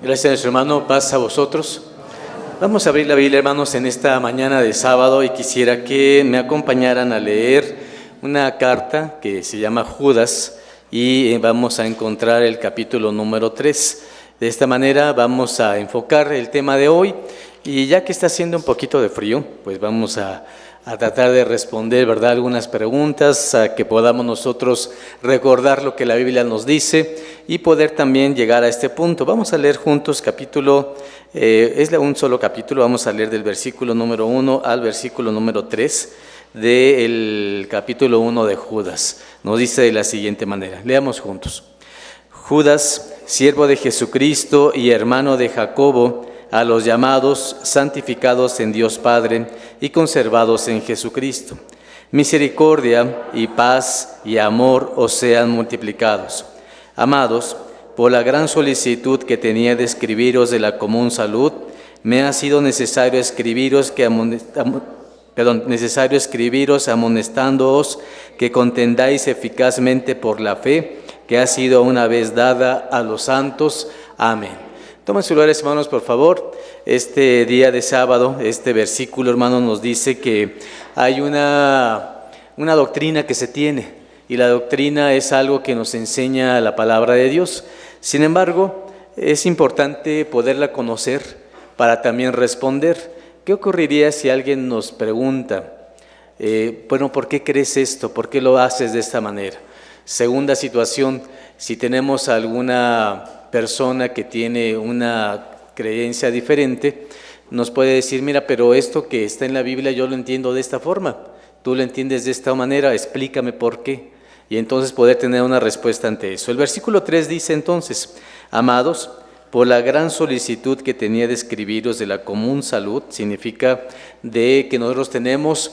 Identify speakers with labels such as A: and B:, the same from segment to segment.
A: Gracias a nuestro hermano, paz a vosotros. Vamos a abrir la Biblia, hermanos, en esta mañana de sábado, y quisiera que me acompañaran a leer una carta que se llama Judas, y vamos a encontrar el capítulo número 3. De esta manera vamos a enfocar el tema de hoy, y ya que está haciendo un poquito de frío, pues vamos a tratar de responder, ¿verdad?, algunas preguntas, a que podamos nosotros recordar lo que la Biblia nos dice y poder también llegar a este punto. Vamos a leer juntos capítulo, es un solo capítulo, vamos a leer del versículo número 1 al versículo número 3 del capítulo 1 de Judas. Nos dice de la siguiente manera, leamos juntos. Judas, siervo de Jesucristo y hermano de Jacobo, a los llamados, santificados en Dios Padre y conservados en Jesucristo. Misericordia y paz y amor os sean multiplicados. Amados, por la gran solicitud que tenía de escribiros de la común salud, me ha sido necesario escribiros amonestándoos que contendáis eficazmente por la fe que ha sido una vez dada a los santos. Amén. Tomen sus lugares, hermanos, por favor. Este día de sábado, este versículo, hermanos, nos dice que hay una doctrina que se tiene, y la doctrina es algo que nos enseña la palabra de Dios. Sin embargo, es importante poderla conocer para también responder. ¿Qué ocurriría si alguien nos pregunta, ¿por qué crees esto? ¿Por qué lo haces de esta manera? Segunda situación, si tenemos alguna persona que tiene una creencia diferente, nos puede decir, mira, pero esto que está en la Biblia yo lo entiendo de esta forma, tú lo entiendes de esta manera, explícame por qué. Y entonces poder tener una respuesta ante eso. El versículo 3 dice entonces, amados, por la gran solicitud que tenía de escribiros de la común salud, significa de que nosotros tenemos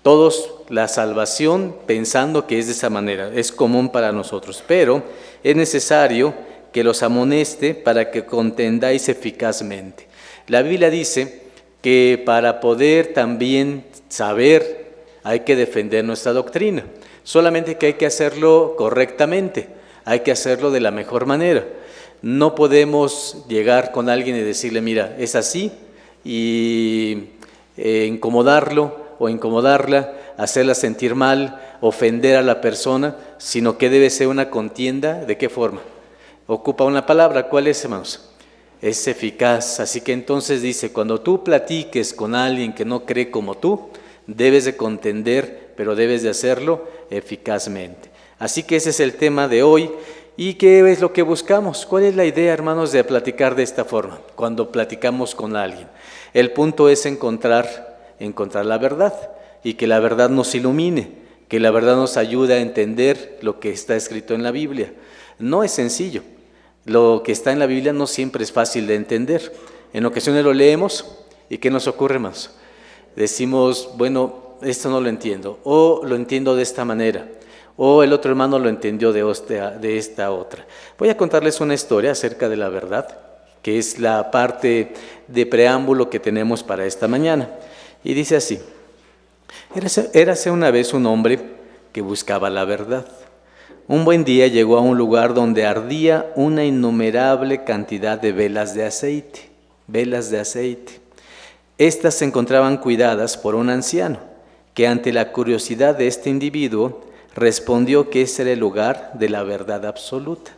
A: todos la salvación pensando que es de esa manera, es común para nosotros, pero es necesario que los amoneste para que contendáis eficazmente. La Biblia dice que para poder también saber hay que defender nuestra doctrina, solamente que hay que hacerlo correctamente, hay que hacerlo de la mejor manera. No podemos llegar con alguien y decirle, mira, es así, y incomodarlo o incomodarla, hacerla sentir mal, ofender a la persona, sino que debe ser una contienda. ¿De qué forma? Ocupa una palabra. ¿Cuál es, hermanos? Es eficaz. Así que entonces dice, cuando tú platiques con alguien que no cree como tú, debes de contender, pero debes de hacerlo eficazmente. Así que ese es el tema de hoy. ¿Y qué es lo que buscamos? ¿Cuál es la idea, hermanos, de platicar de esta forma cuando platicamos con alguien? El punto es encontrar la verdad, y que la verdad nos ilumine, que la verdad nos ayude a entender lo que está escrito en la Biblia. No es sencillo. Lo que está en la Biblia no siempre es fácil de entender. En ocasiones lo leemos y ¿qué nos ocurre más? Decimos, bueno, esto no lo entiendo, o lo entiendo de esta manera, o el otro hermano lo entendió de esta otra. Voy a contarles una historia acerca de la verdad, que es la parte de preámbulo que tenemos para esta mañana. Y dice así, érase una vez un hombre que buscaba la verdad. Un buen día llegó a un lugar donde ardía una innumerable cantidad de velas de aceite. Estas se encontraban cuidadas por un anciano, que ante la curiosidad de este individuo, respondió que ese era el lugar de la verdad absoluta.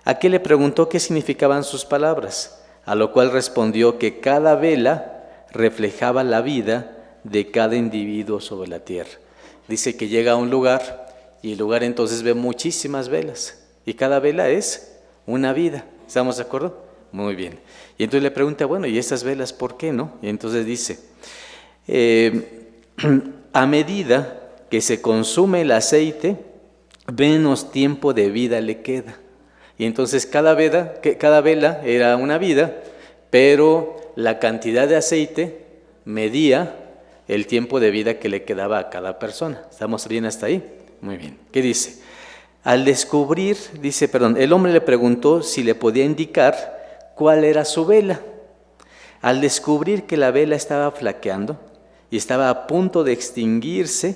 A: Aquel le preguntó qué significaban sus palabras, a lo cual respondió que cada vela reflejaba la vida de cada individuo sobre la tierra. Dice que llega a un lugar, y el lugar entonces ve muchísimas velas, y cada vela es una vida. ¿Estamos de acuerdo? Muy bien. Y entonces le pregunta, bueno, ¿y esas velas por qué, no? Y entonces dice, a medida que se consume el aceite, menos tiempo de vida le queda. Y entonces cada vela era una vida, pero la cantidad de aceite medía el tiempo de vida que le quedaba a cada persona. ¿Estamos bien hasta ahí? Muy bien. ¿Qué dice? El hombre le preguntó si le podía indicar cuál era su vela. Al descubrir que la vela estaba flaqueando y estaba a punto de extinguirse,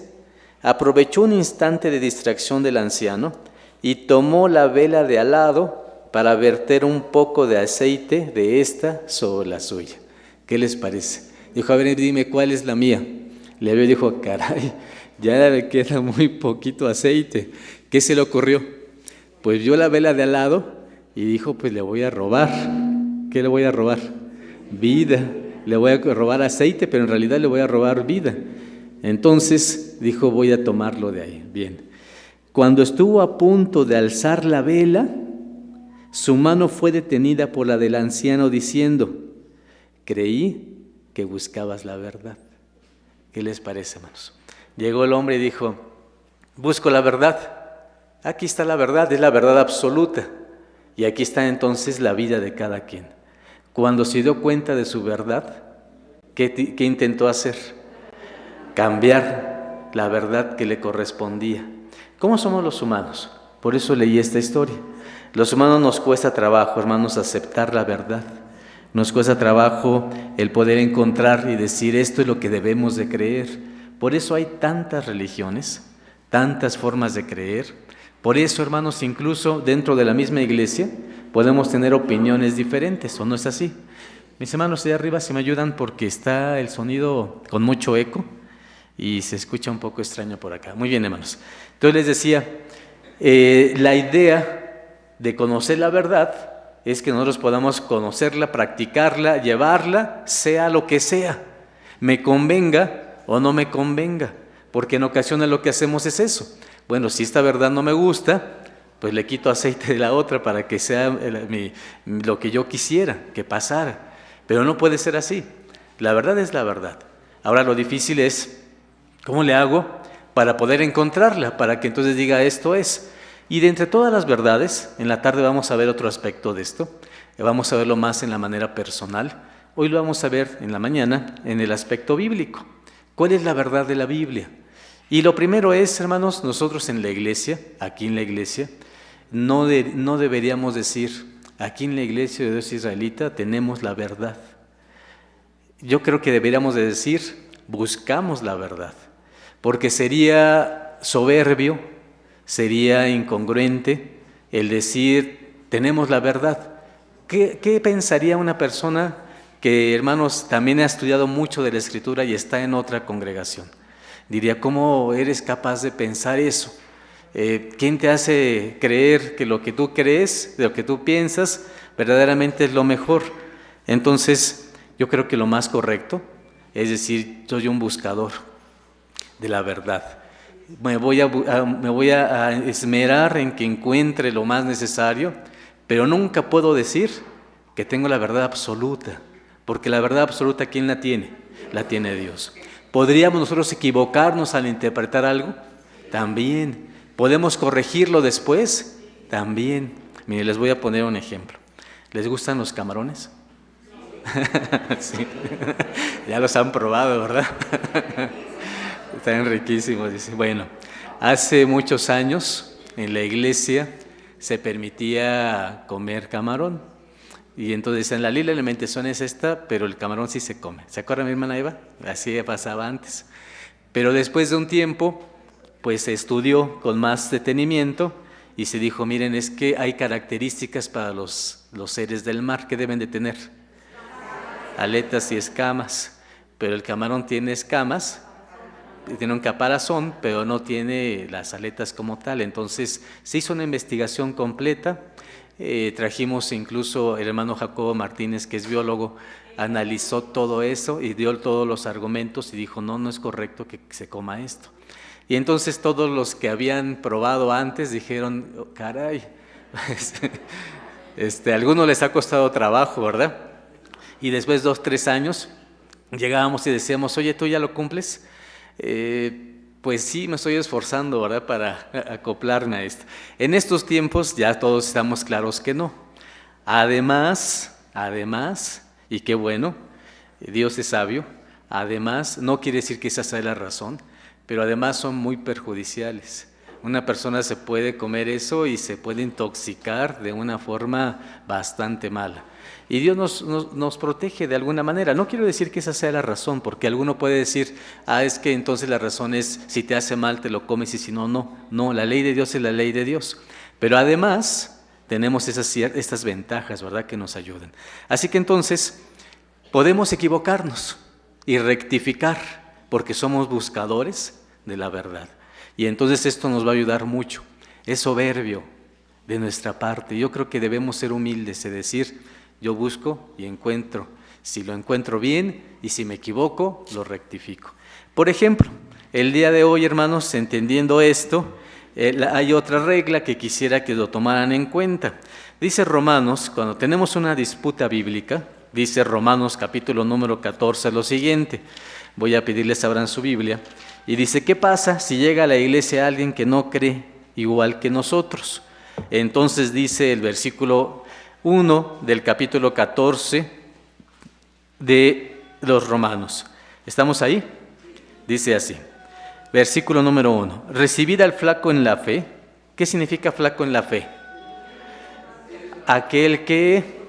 A: aprovechó un instante de distracción del anciano y tomó la vela de al lado para verter un poco de aceite de esta sobre la suya. ¿Qué les parece? Dijo, a ver, dime cuál es la mía. Le vio y dijo, caray, ya le queda muy poquito aceite. ¿Qué se le ocurrió? Pues vio la vela de al lado y dijo, pues le voy a robar. ¿Qué le voy a robar? Vida. Le voy a robar aceite, pero en realidad le voy a robar vida. Entonces dijo, voy a tomarlo de ahí. Bien. Cuando estuvo a punto de alzar la vela, su mano fue detenida por la del anciano diciendo, creí que buscabas la verdad. ¿Qué les parece, hermanos? Llegó el hombre y dijo, busco la verdad. Aquí está la verdad, es la verdad absoluta. Y aquí está entonces la vida de cada quien. Cuando se dio cuenta de su verdad, ¿qué intentó hacer? Cambiar la verdad que le correspondía. ¿Cómo somos los humanos? Por eso leí esta historia. Los humanos nos cuesta trabajo, hermanos, aceptar la verdad. Nos cuesta trabajo el poder encontrar y decir esto es lo que debemos de creer. Por eso hay tantas religiones, tantas formas de creer. Por eso, hermanos, incluso dentro de la misma iglesia podemos tener opiniones diferentes, ¿o no es así? Mis hermanos, allá arriba, si me ayudan porque está el sonido con mucho eco y se escucha un poco extraño por acá. Muy bien, hermanos. Entonces les decía, la idea de conocer la verdad es que nosotros podamos conocerla, practicarla, llevarla, sea lo que sea, me convenga o no me convenga, porque en ocasiones lo que hacemos es eso. Bueno, si esta verdad no me gusta, pues le quito aceite de la otra para que sea lo que yo quisiera que pasara, pero no puede ser así. La verdad es la verdad. Ahora lo difícil es, ¿cómo le hago para poder encontrarla? Para que entonces diga esto es. Y de entre todas las verdades, en la tarde vamos a ver otro aspecto de esto, vamos a verlo más en la manera personal, hoy lo vamos a ver en la mañana en el aspecto bíblico. ¿Cuál es la verdad de la Biblia? Y lo primero es, hermanos, nosotros en la iglesia, aquí en la iglesia, no deberíamos decir, aquí en la iglesia de Dios israelita tenemos la verdad. Yo creo que deberíamos de decir, buscamos la verdad, porque sería soberbio, sería incongruente el decir, tenemos la verdad. ¿Qué pensaría una persona que, hermanos, también ha estudiado mucho de la Escritura y está en otra congregación? Diría, ¿cómo eres capaz de pensar eso? ¿Quién te hace creer que lo que tú crees, lo que tú piensas, verdaderamente es lo mejor? Entonces, yo creo que lo más correcto es decir, soy un buscador de la verdad. Me voy a esmerar en que encuentre lo más necesario, pero nunca puedo decir que tengo la verdad absoluta, porque la verdad absoluta, ¿quién la tiene? La tiene Dios. ¿Podríamos nosotros equivocarnos al interpretar algo? También. ¿Podemos corregirlo después? También. Miren, les voy a poner un ejemplo. ¿Les gustan los camarones? Sí. Ya los han probado, ¿verdad? Están riquísimos. Dice. Bueno, hace muchos años en la iglesia se permitía comer camarón. Y entonces en la ley la alimentación es esta, pero el camarón sí se come. ¿Se acuerda mi hermana Eva? Así pasaba antes. Pero después de un tiempo, pues se estudió con más detenimiento y se dijo, miren, es que hay características para los seres del mar que deben de tener. Aletas y escamas. Pero el camarón tiene escamas, tiene un caparazón, pero no tiene las aletas como tal. Entonces se hizo una investigación completa. Trajimos incluso el hermano Jacobo Martínez, que es biólogo, analizó todo eso y dio todos los argumentos y dijo, no es correcto que se coma esto. Y entonces todos los que habían probado antes dijeron, oh, caray, a algunos les ha costado trabajo, ¿verdad? Y después 2, 3 años llegábamos y decíamos, oye, ¿tú ya lo cumples? Pues sí, me estoy esforzando, ¿verdad?, para acoplarme a esto. En estos tiempos ya todos estamos claros que no. Además, y qué bueno, Dios es sabio, además, no quiere decir que esa sea la razón, pero además son muy perjudiciales. Una persona se puede comer eso y se puede intoxicar de una forma bastante mala. Y Dios nos protege de alguna manera. No quiero decir que esa sea la razón, porque alguno puede decir, es que entonces la razón es, si te hace mal te lo comes y si no, no. No, la ley de Dios es la ley de Dios. Pero además, tenemos estas ventajas, ¿verdad?, que nos ayudan. Así que entonces podemos equivocarnos y rectificar porque somos buscadores de la verdad. Y entonces esto nos va a ayudar mucho. Es soberbio de nuestra parte. Yo creo que debemos ser humildes y decir, yo busco y encuentro. Si lo encuentro bien y si me equivoco, lo rectifico. Por ejemplo, el día de hoy, hermanos, entendiendo esto, hay otra regla que quisiera que lo tomaran en cuenta. Dice Romanos, cuando tenemos una disputa bíblica, dice Romanos capítulo número 14 lo siguiente. Voy a pedirles abran su Biblia. Y dice, ¿qué pasa si llega a la iglesia alguien que no cree igual que nosotros? Entonces dice el versículo 1 del capítulo 14 de los Romanos. ¿Estamos ahí? Dice así, versículo número 1. Recibid al flaco en la fe. ¿Qué significa flaco en la fe? Aquel que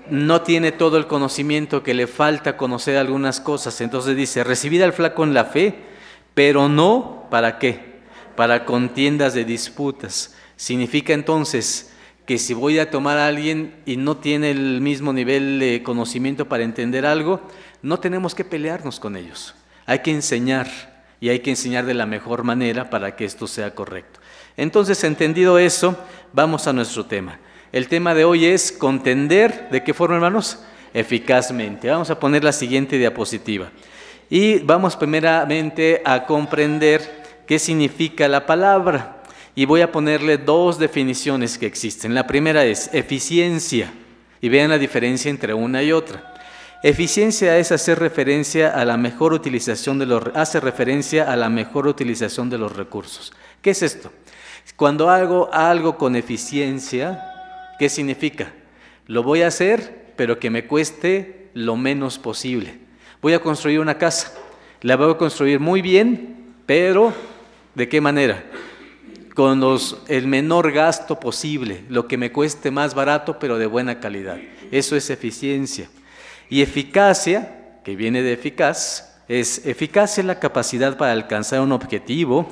A: no tiene todo el conocimiento, que le falta conocer algunas cosas. Entonces dice, recibid al flaco en la fe, pero no, ¿para qué? Para contiendas de disputas. Significa entonces que si voy a tomar a alguien y no tiene el mismo nivel de conocimiento para entender algo, no tenemos que pelearnos con ellos. Hay que enseñar, y hay que enseñar de la mejor manera para que esto sea correcto. Entonces, entendido eso, vamos a nuestro tema. El tema de hoy es contender, ¿de qué forma, hermanos? Eficazmente. Vamos a poner la siguiente diapositiva. Y vamos primeramente a comprender qué significa la palabra. Y voy a ponerle dos definiciones que existen. La primera es eficiencia. Y vean la diferencia entre una y otra. Eficiencia es hacer referencia a la mejor utilización de los recursos. ¿Qué es esto? Cuando hago algo con eficiencia, ¿qué significa? Lo voy a hacer, pero que me cueste lo menos posible. Voy a construir una casa, la voy a construir muy bien, pero ¿de qué manera? Con el menor gasto posible, lo que me cueste más barato, pero de buena calidad. Eso es eficiencia. Y eficacia, que viene de eficaz, es eficacia la capacidad para alcanzar un objetivo,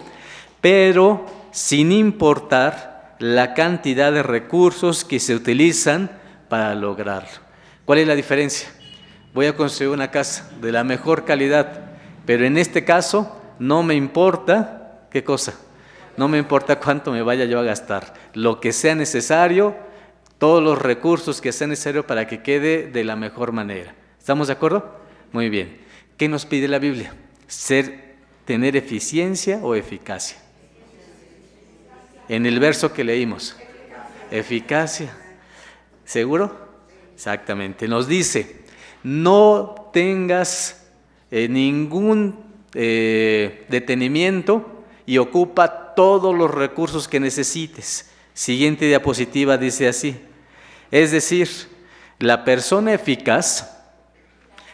A: pero sin importar la cantidad de recursos que se utilizan para lograrlo. ¿Cuál es la diferencia? Voy a construir una casa de la mejor calidad, pero en este caso no me importa, ¿qué cosa? No me importa cuánto me vaya yo a gastar. Lo que sea necesario, todos los recursos que sean necesarios para que quede de la mejor manera. ¿Estamos de acuerdo? Muy bien. ¿Qué nos pide la Biblia? ¿Tener eficiencia o eficacia? En el verso que leímos. Eficacia. ¿Seguro? Exactamente. Nos dice, no tengas ningún detenimiento y ocupa todos los recursos que necesites. Siguiente diapositiva dice así. Es decir, la persona eficaz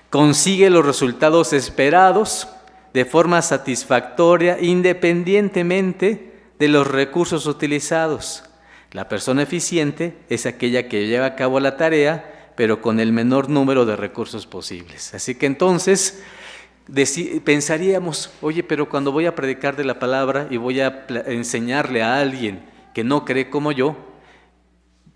A: consigue los resultados esperados de forma satisfactoria independientemente de los recursos utilizados. La persona eficiente es aquella que lleva a cabo la tarea, pero con el menor número de recursos posibles. Así que entonces pensaríamos, oye, pero cuando voy a predicar de la palabra y voy a enseñarle a alguien que no cree como yo,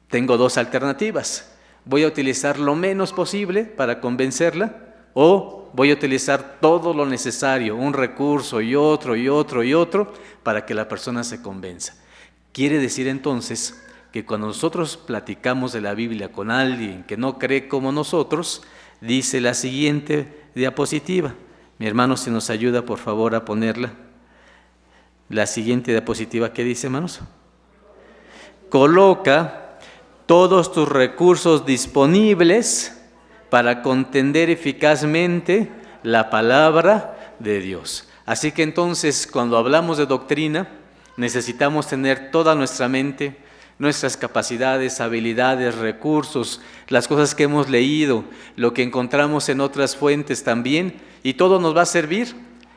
A: tengo dos alternativas. Voy a utilizar lo menos posible para convencerla o voy a utilizar todo lo necesario, un recurso y otro y otro y otro para que la persona se convenza. Quiere decir entonces que cuando nosotros platicamos de la Biblia con alguien que no cree como nosotros, dice la siguiente diapositiva. Mi hermano, si nos ayuda por favor a ponerla. La siguiente diapositiva, ¿qué dice, hermanos? Coloca todos tus recursos disponibles para contender eficazmente la palabra de Dios. Así que entonces, cuando hablamos de doctrina, necesitamos tener toda nuestra mente, nuestras capacidades, habilidades, recursos, las cosas que hemos leído, lo que encontramos en otras fuentes también, y todo nos va a servir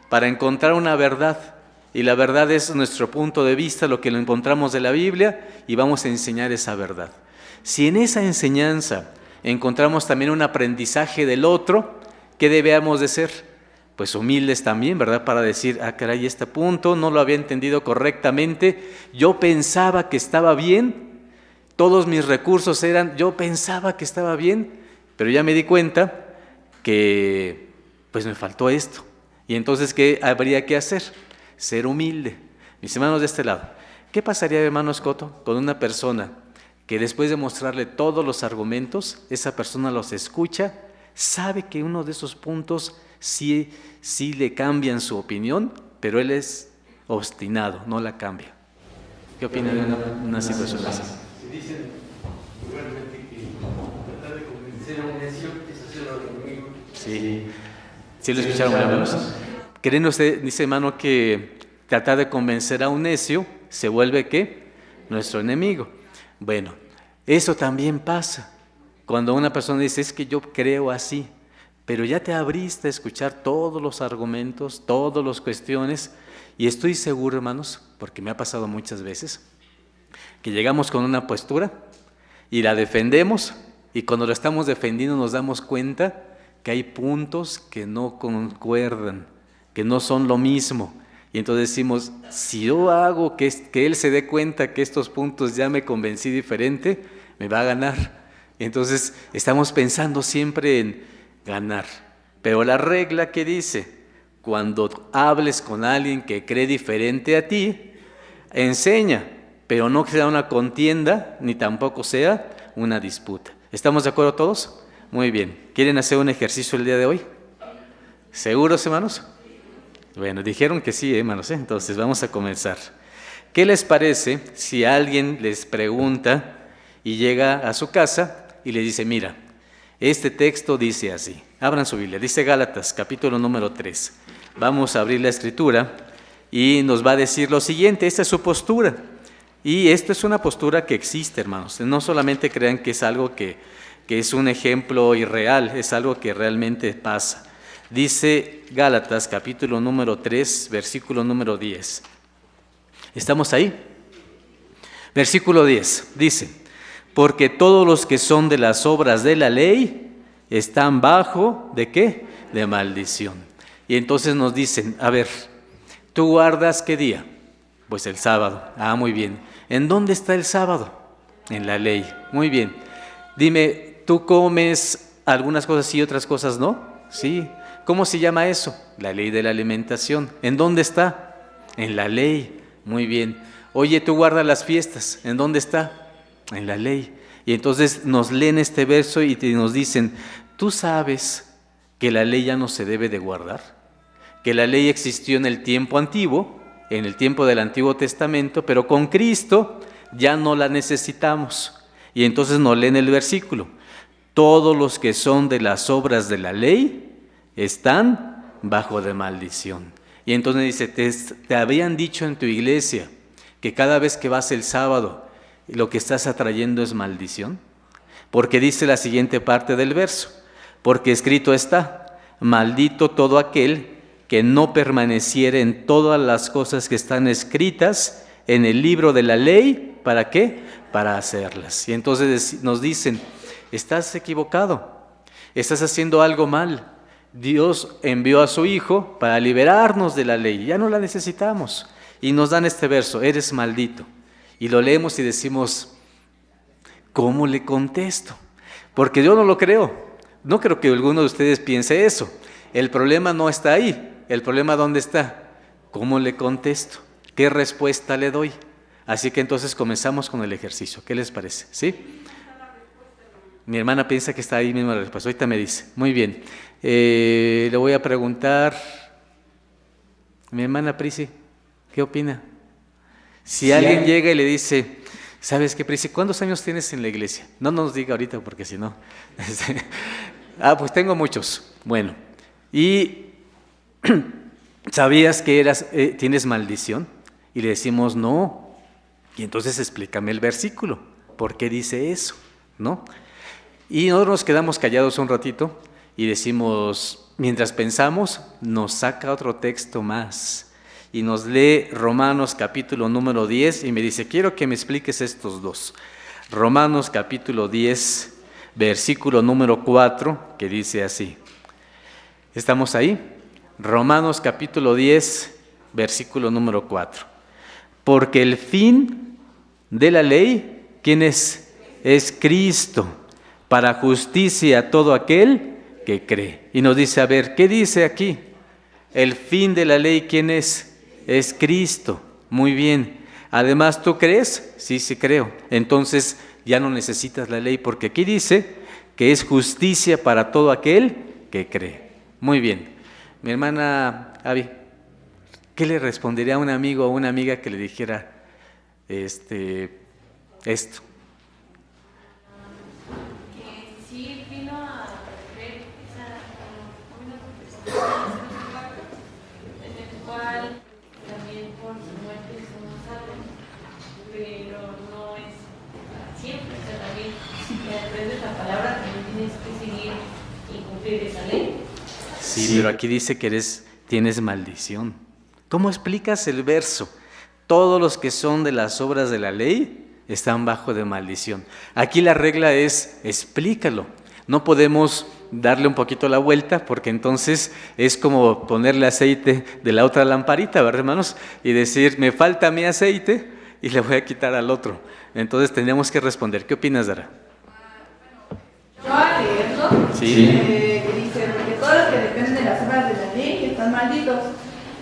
A: para encontrar una verdad. Y la verdad es nuestro punto de vista, lo que lo encontramos de la Biblia, y vamos a enseñar esa verdad. Si en esa enseñanza encontramos también un aprendizaje del otro, ¿qué debemos de ser? Pues humildes también, ¿verdad? Para decir, caray, este punto no lo había entendido correctamente, yo pensaba que estaba bien, Todos mis recursos eran, yo pensaba que estaba bien, pero ya me di cuenta que pues me faltó esto. Y entonces, ¿qué habría que hacer? Ser humilde. Mis hermanos de este lado, ¿qué pasaría, hermano Escoto, con una persona que después de mostrarle todos los argumentos, esa persona los escucha, sabe que uno de esos puntos sí le cambian su opinión, pero él es obstinado, no la cambia? ¿Qué opina de una situación así?
B: Se dicen igualmente que tratar de convencer a un necio es hacerlo al enemigo.
A: Sí, ¿sí lo escucharon, hermanos? ¿Creen usted, dice hermano, que tratar de convencer a un necio se vuelve ¿qué? Nuestro enemigo? Bueno, eso también pasa cuando una persona dice, es que yo creo así, pero ya te abriste a escuchar todos los argumentos, todas las cuestiones, y estoy seguro, hermanos, porque me ha pasado muchas veces, que llegamos con una postura y la defendemos, y cuando la estamos defendiendo nos damos cuenta que hay puntos que no concuerdan, que no son lo mismo. Y entonces decimos, si yo hago que él se dé cuenta que estos puntos ya me convencí diferente, me va a ganar. Entonces estamos pensando siempre en ganar. Pero la regla que dice, cuando hables con alguien que cree diferente a ti, enseña, pero no que sea una contienda, ni tampoco sea una disputa. ¿Estamos de acuerdo todos? Muy bien. ¿Quieren hacer un ejercicio el día de hoy? ¿Seguros, hermanos? Bueno, dijeron que sí, hermanos, entonces vamos a comenzar. ¿Qué les parece si alguien les pregunta y llega a su casa y le dice, mira, este texto dice así? Abran su Biblia, dice Gálatas, capítulo número 3. Vamos a abrir la escritura y nos va a decir lo siguiente, esta es su postura. Y esto es una postura que existe, hermanos. No solamente crean que es algo que es un ejemplo irreal, es algo que realmente pasa. Dice Gálatas, capítulo número 3, versículo número 10. ¿Estamos ahí? Versículo 10, dice, porque todos los que son de las obras de la ley están bajo, ¿de qué? De maldición. Y entonces nos dicen, a ver, ¿tú guardas qué día? Pues el sábado. Ah, muy bien. ¿En dónde está el sábado? En la ley. Muy bien. Dime, ¿tú comes algunas cosas sí y otras cosas no? Sí. ¿Cómo se llama eso? La ley de la alimentación. ¿En dónde está? En la ley. Muy bien. Oye, ¿tú guardas las fiestas? ¿En dónde está? En la ley. Y entonces nos leen este verso y nos dicen, ¿tú sabes que la ley ya no se debe de guardar? Que la ley existió en el tiempo antiguo, en el tiempo del Antiguo Testamento, pero con Cristo ya no la necesitamos. Y entonces nos leen el versículo. Todos los que son de las obras de la ley están bajo de maldición. Y entonces dice, te habían dicho en tu iglesia que cada vez que vas el sábado, lo que estás atrayendo es maldición. Porque dice la siguiente parte del verso, porque escrito está, maldito todo aquel que no permaneciere en todas las cosas que están escritas en el libro de la ley, ¿para qué? Para hacerlas. Y entonces nos dicen, estás equivocado, estás haciendo algo mal. Dios envió a su Hijo para liberarnos de la ley, ya no la necesitamos. Y nos dan este verso, eres maldito. Y lo leemos y decimos, ¿cómo le contesto? Porque yo no lo creo. No creo que alguno de ustedes piense eso. El problema no está ahí. ¿El problema dónde está? ¿Cómo le contesto? ¿Qué respuesta le doy? Así que entonces comenzamos con el ejercicio. ¿Qué les parece? ¿Sí? Mi hermana piensa que está ahí mismo la respuesta. Ahorita me dice. Muy bien. Le voy a preguntar. Mi hermana Prisi, ¿qué opina? Si alguien llega y le dice, ¿sabes qué, Prisi? ¿Cuántos años tienes en la iglesia? No nos diga ahorita porque si no. Pues tengo muchos. Bueno. ¿Y sabías que tienes maldición? Y le decimos, no. Y entonces explícame el versículo. ¿Por qué dice eso? ¿No? Y nosotros nos quedamos callados un ratito y decimos, mientras pensamos, nos saca otro texto más. Y nos lee Romanos capítulo número 10 y me dice, quiero que me expliques estos dos. Romanos capítulo 10, versículo número 4, que dice así. ¿Estamos ahí? Romanos capítulo 10, versículo número 4. Porque el fin de la ley, ¿quién es? es Cristo, para justicia a todo aquel que cree. Y nos dice, a ver, ¿qué dice aquí? El fin de la ley, ¿quién es? Es Cristo. Muy bien. Además, ¿tú crees? Sí, sí creo. Entonces ya no necesitas la ley, porque aquí dice que es justicia para todo aquel que cree. Muy bien. Mi hermana Avi, ¿qué le respondería a un amigo o una amiga que le dijera esto?
C: Que sí vino a ver un pacto en el cual también por su muerte somos salvos, pero no es para siempre. O sea, también a través de esa palabra también tienes que seguir y cumplir esa ley.
A: Sí, pero aquí dice que tienes maldición. ¿Cómo explicas el verso? Todos los que son de las obras de la ley están bajo de maldición. Aquí la regla es, explícalo. No podemos darle un poquito la vuelta, porque entonces es como ponerle aceite de la otra lamparita, ¿verdad, hermanos? Y decir, me falta mi aceite y le voy a quitar al otro. Entonces tendríamos que responder. ¿Qué opinas, Dara?
D: Yo a leerlo,
A: Sí.
D: dice, porque todos los que dependen de las obras de la ley están malditos.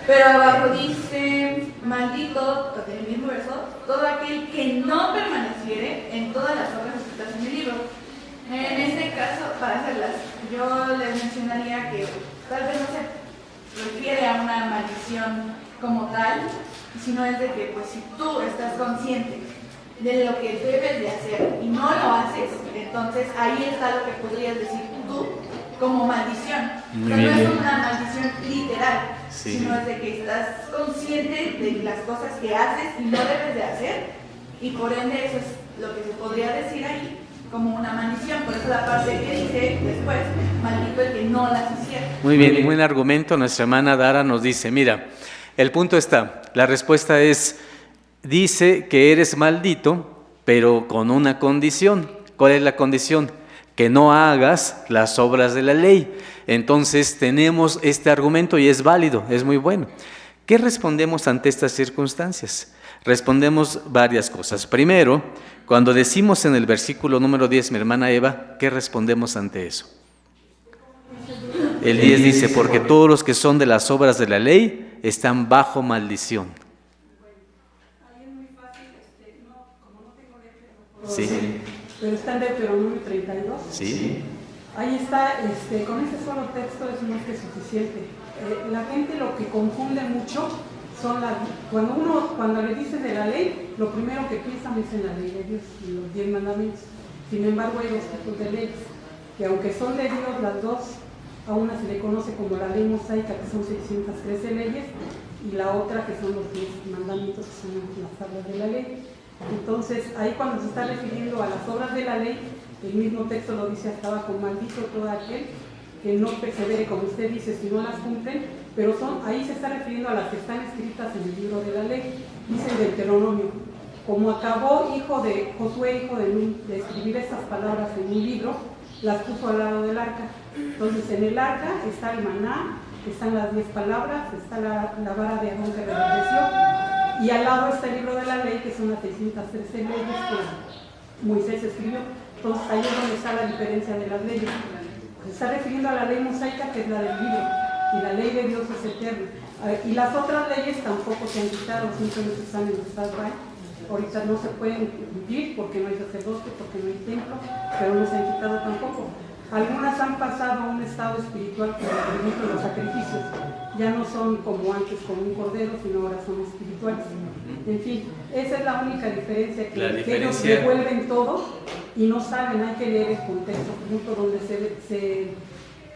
D: Pero abajo dice, maldito, en el mismo verso, todo aquel que no permaneciere en todas las obras escritas en el libro. En este caso, para hacerlas, yo les mencionaría que tal vez no se refiere a una maldición como tal, sino es de que pues si tú estás consciente de lo que debes de hacer y no lo haces, entonces ahí está lo que podrías decir tú como maldición.
A: Muy
D: O sea,
A: bien,
D: no
A: bien.
D: es una maldición literal,
A: Sí.
D: sino es de que estás consciente de las cosas que haces y no debes de hacer, y por ende eso es lo que se podría decir ahí como una maldición. Por eso la parte que dice después, maldito el que no las hiciera.
A: Muy bien, buen argumento. Nuestra hermana Dara nos dice, mira, el punto está, la respuesta es, dice que eres maldito, pero con una condición. ¿Cuál es la condición? Que no hagas las obras de la ley. Entonces tenemos este argumento y es válido, es muy bueno. ¿Qué respondemos ante estas circunstancias? Respondemos varias cosas. Primero, cuando decimos en el versículo número 10, mi hermana Eva, ¿qué respondemos ante eso? El 10 dice, porque todos los que son de las obras de la ley están bajo maldición.
E: Ahí es muy fácil, como no tengo letra, no puedo
A: Sí.
E: leer, pero está en Deuteronomio 32.
A: Sí.
E: Ahí está, con ese solo texto es más que suficiente. La gente lo que confunde mucho son cuando le dicen de la ley, lo primero que piensan es en la ley de Dios y los 10 mandamientos. Sin embargo, hay dos tipos de leyes, que aunque son de Dios las dos, a una se le conoce como la ley mosaica, que son 613 leyes, y la otra que son los 10 mandamientos, que son las tablas de la ley. Entonces, ahí cuando se está refiriendo a las obras de la ley, el mismo texto lo dice, hasta abajo, maldito todo aquel que no persevere, como usted dice, si no las cumplen, pero ahí se está refiriendo a las que están escritas en el libro de la ley. Dice en Deuteronomio, como acabó Josué, hijo de Nun, de escribir estas palabras en un libro, las puso al lado del arca. Entonces en el arca está el maná, están las 10 palabras, está la vara de Aarón que regresió, y al lado está el libro de la ley, que son las 613 leyes que Moisés escribió. Entonces ahí es donde está la diferencia de las leyes. Se está refiriendo a la ley mosaica, que es la del libro, y la ley de Dios es eterna. Y las otras leyes tampoco se han quitado, simplemente están en el stand-by. Ahorita no se pueden cumplir porque no hay sacerdote, porque no hay templo, pero no se han quitado tampoco. Algunas han pasado a un estado espiritual, como por ejemplo los sacrificios. Ya no son como antes, como un cordero, sino ahora son espirituales. En fin, esa es la única diferencia, que ellos devuelven todo y no saben, hay que leer el contexto. Por ejemplo, donde se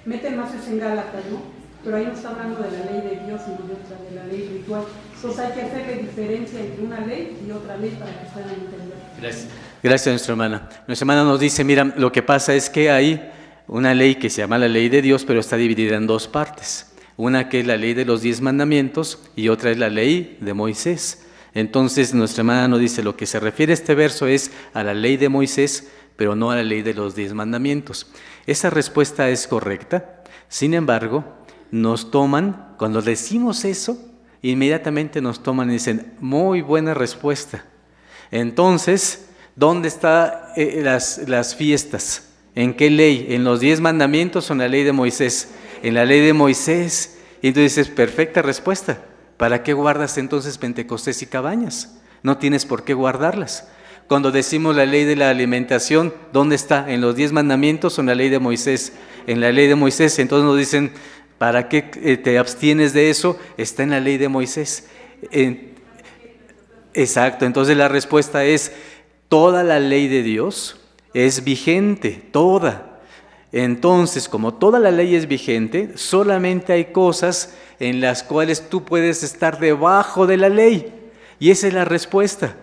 E: meten más es en Gálatas, ¿no? Pero ahí no está hablando de la ley de Dios, sino de otra, de la ley ritual. Entonces hay que hacerle diferencia entre una ley y otra ley para que puedan entender.
A: Gracias. Gracias, nuestra hermana. Nuestra hermana nos dice, mira, lo que pasa es que hay una ley que se llama la ley de Dios, pero está dividida en dos partes. Una que es la ley de los 10 mandamientos y otra es la ley de Moisés. Entonces nuestra hermana nos dice, lo que se refiere a este verso es a la ley de Moisés, pero no a la ley de los 10 mandamientos. Esa respuesta es correcta. Sin embargo, nos toman, cuando decimos eso, inmediatamente nos toman y dicen, muy buena respuesta. Entonces, ¿Dónde están las fiestas? ¿En qué ley? ¿En los 10 mandamientos o en la ley de Moisés? En la ley de Moisés. Y entonces dices, perfecta respuesta. ¿Para qué guardas entonces Pentecostés y Cabañas? No tienes por qué guardarlas. Cuando decimos la ley de la alimentación, ¿dónde está? ¿En los 10 mandamientos o en la ley de Moisés? En la ley de Moisés. Entonces nos dicen, ¿para qué te abstienes de eso? Está en la ley de Moisés. Exacto. Entonces la respuesta es, toda la ley de Dios es vigente, toda. Entonces, como toda la ley es vigente, solamente hay cosas en las cuales tú puedes estar debajo de la ley. Y esa es la respuesta.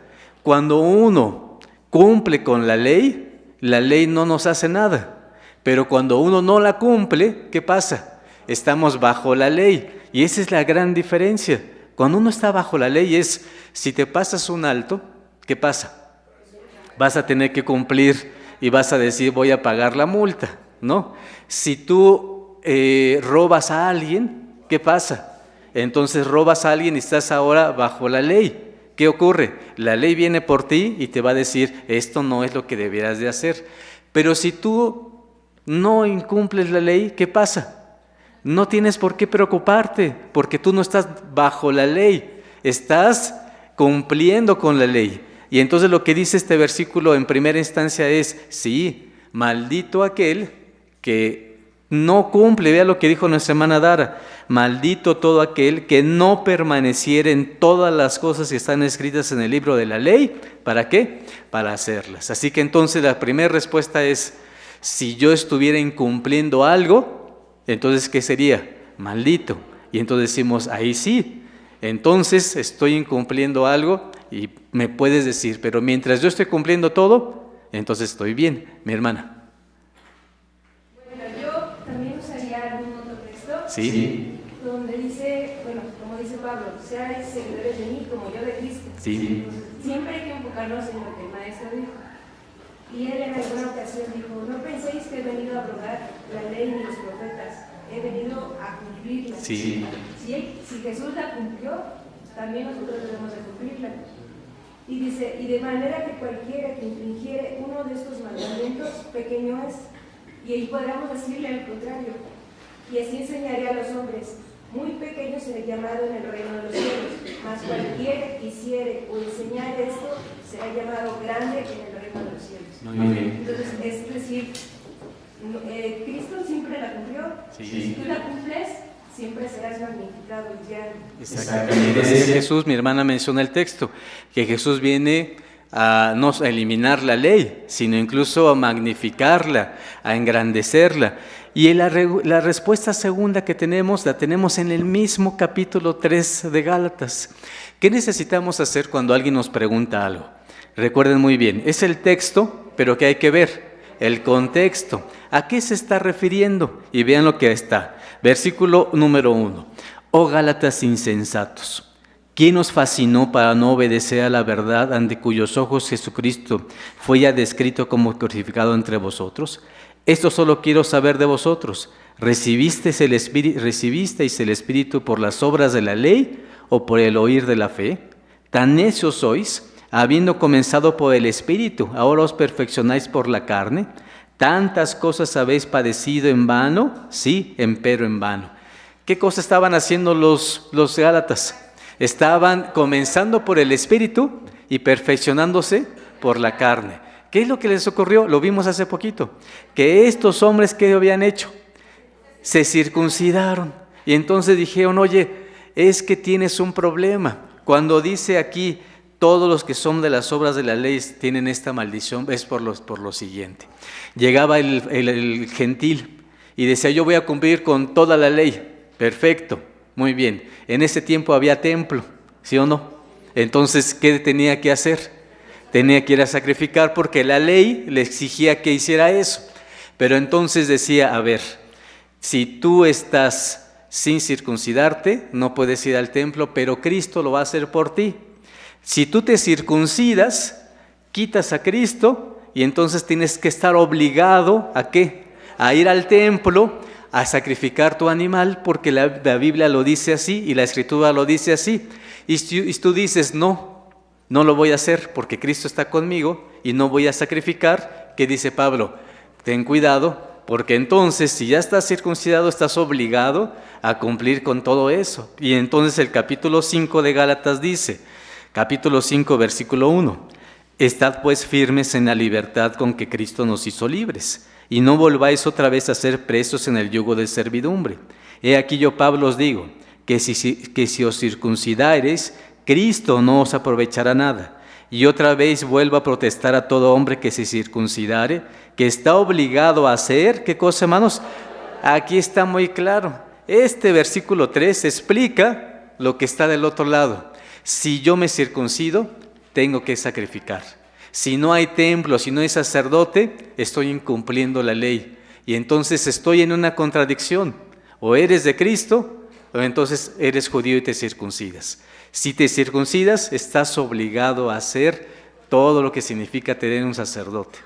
A: Cuando uno cumple con la ley no nos hace nada. Pero cuando uno no la cumple, ¿qué pasa? Estamos bajo la ley. Y esa es la gran diferencia. Cuando uno está bajo la ley es, si te pasas un alto, ¿qué pasa? Vas a tener que cumplir y vas a decir, voy a pagar la multa, ¿no? Si tú robas a alguien, ¿qué pasa? Entonces robas a alguien y estás ahora bajo la ley. ¿Qué ocurre? La ley viene por ti y te va a decir, esto no es lo que debieras de hacer. Pero si tú no incumples la ley, ¿qué pasa? No tienes por qué preocuparte, porque tú no estás bajo la ley, estás cumpliendo con la ley. Y entonces lo que dice este versículo en primera instancia es, sí, maldito aquel que no cumple, vea lo que dijo nuestra hermana Dara, maldito todo aquel que no permaneciera en todas las cosas que están escritas en el libro de la ley. ¿Para qué? Para hacerlas. Así que entonces la primera respuesta es, si yo estuviera incumpliendo algo, entonces ¿qué sería? Maldito. Y entonces decimos, ahí sí, entonces estoy incumpliendo algo y me puedes decir, pero mientras yo estoy cumpliendo todo, entonces estoy bien, mi hermana. Sí.
F: Donde dice, bueno, como dice Pablo, seáis seguidores de mí como yo de Cristo.
A: Sí.
F: Siempre hay que enfocarnos en lo que el maestro dijo. Y él en alguna ocasión dijo, no penséis que he venido a abrogar la ley ni los profetas, he venido a cumplirla.
A: Sí.
F: Si Jesús la cumplió, también nosotros debemos de cumplirla. Y dice, y de manera que cualquiera que infringiere uno de estos mandamientos, pequeño es. Y ahí podríamos decirle al contrario. Y así enseñaré a los hombres, muy pequeños seré llamado en el reino de los cielos, mas cualquiera que hiciere o enseñar esto, será llamado grande en el reino de los cielos.
A: Muy bien.
F: Entonces, es decir, Cristo siempre la cumplió.
A: Sí.
F: Si tú la cumples, siempre serás magnificado y ya.
A: Exactamente. Dice Jesús, mi hermana menciona el texto, que Jesús viene a no a eliminar la ley, sino incluso a magnificarla, a engrandecerla. Y la respuesta segunda que tenemos, la tenemos en el mismo capítulo 3 de Gálatas. ¿Qué necesitamos hacer cuando alguien nos pregunta algo? Recuerden muy bien, es el texto, pero ¿qué hay que ver? El contexto. ¿A qué se está refiriendo? Y vean lo que está. Versículo número 1. Oh Gálatas insensatos, ¿quién os fascinó para no obedecer a la verdad, ante cuyos ojos Jesucristo fue ya descrito como crucificado entre vosotros? Esto solo quiero saber de vosotros. ¿Recibisteis el Espíritu por las obras de la ley o por el oír de la fe? Tan necios sois, habiendo comenzado por el Espíritu, ahora os perfeccionáis por la carne. ¿Tantas cosas habéis padecido en vano? Sí, empero en vano. ¿Qué cosa estaban haciendo los Gálatas? Estaban comenzando por el Espíritu y perfeccionándose por la carne. ¿Qué es lo que les ocurrió? Lo vimos hace poquito. Que estos hombres, ¿qué habían hecho? Se circuncidaron. Y entonces dijeron, oye, es que tienes un problema. Cuando dice aquí, todos los que son de las obras de la ley tienen esta maldición, es por lo siguiente. Llegaba el gentil y decía, yo voy a cumplir con toda la ley. Perfecto, muy bien. En ese tiempo había templo, ¿sí o no? Entonces, ¿qué tenía que hacer? Tenía que ir a sacrificar porque la ley le exigía que hiciera eso. Pero entonces decía, a ver, si tú estás sin circuncidarte, no puedes ir al templo, pero Cristo lo va a hacer por ti. Si tú te circuncidas, quitas a Cristo y entonces tienes que estar obligado ¿a qué? A ir al templo, a sacrificar tu animal, porque la Biblia lo dice así y la Escritura lo dice así. Y tú dices, no lo voy a hacer porque Cristo está conmigo y no voy a sacrificar, ¿qué dice Pablo? Ten cuidado, porque entonces si ya estás circuncidado estás obligado a cumplir con todo eso. Y entonces el capítulo 5 de Gálatas dice, capítulo 5 versículo 1, estad pues firmes en la libertad con que Cristo nos hizo libres, y no volváis otra vez a ser presos en el yugo de servidumbre. He aquí yo, Pablo, os digo, que si os circuncidareis, Cristo no os aprovechará nada. Y otra vez vuelvo a protestar a todo hombre que se circuncidare, que está obligado a hacer, ¿qué cosa, hermanos? Aquí está muy claro. Este versículo 3 explica lo que está del otro lado. Si yo me circuncido, tengo que sacrificar. Si no hay templo, si no hay sacerdote, estoy incumpliendo la ley. Y entonces estoy en una contradicción. O eres de Cristo, o entonces eres judío y te circuncidas. Si te circuncidas, estás obligado a hacer todo lo que significa tener un sacerdote.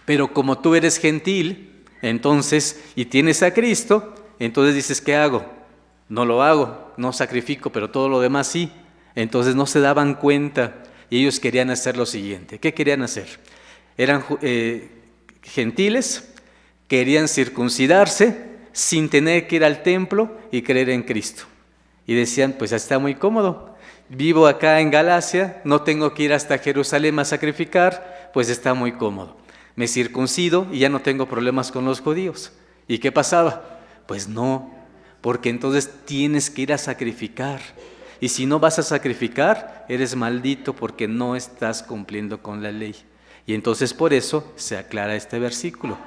A: Pero como tú eres gentil, entonces, y tienes a Cristo, entonces dices, ¿qué hago? No lo hago, no sacrifico, pero todo lo demás sí. Entonces no se daban cuenta y ellos querían hacer lo siguiente. ¿Qué querían hacer? Eran gentiles, querían circuncidarse sin tener que ir al templo y creer en Cristo. Y decían, pues está muy cómodo, vivo acá en Galacia, no tengo que ir hasta Jerusalén a sacrificar, pues está muy cómodo. Me circuncido y ya no tengo problemas con los judíos. ¿Y qué pasaba? Pues no, porque entonces tienes que ir a sacrificar. Y si no vas a sacrificar, eres maldito porque no estás cumpliendo con la ley. Y entonces por eso se aclara este versículo.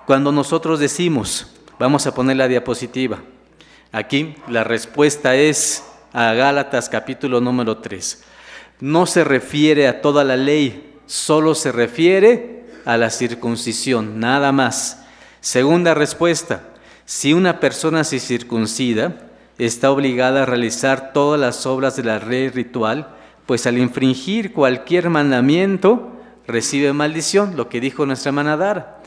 A: Cuando nosotros decimos, vamos a poner la diapositiva, aquí la respuesta es a Gálatas capítulo número 3. No se refiere a toda la ley, solo se refiere a la circuncisión, nada más. Segunda respuesta, si una persona se circuncida, está obligada a realizar todas las obras de la ley ritual, pues al infringir cualquier mandamiento, recibe maldición, lo que dijo nuestra hermana Dara.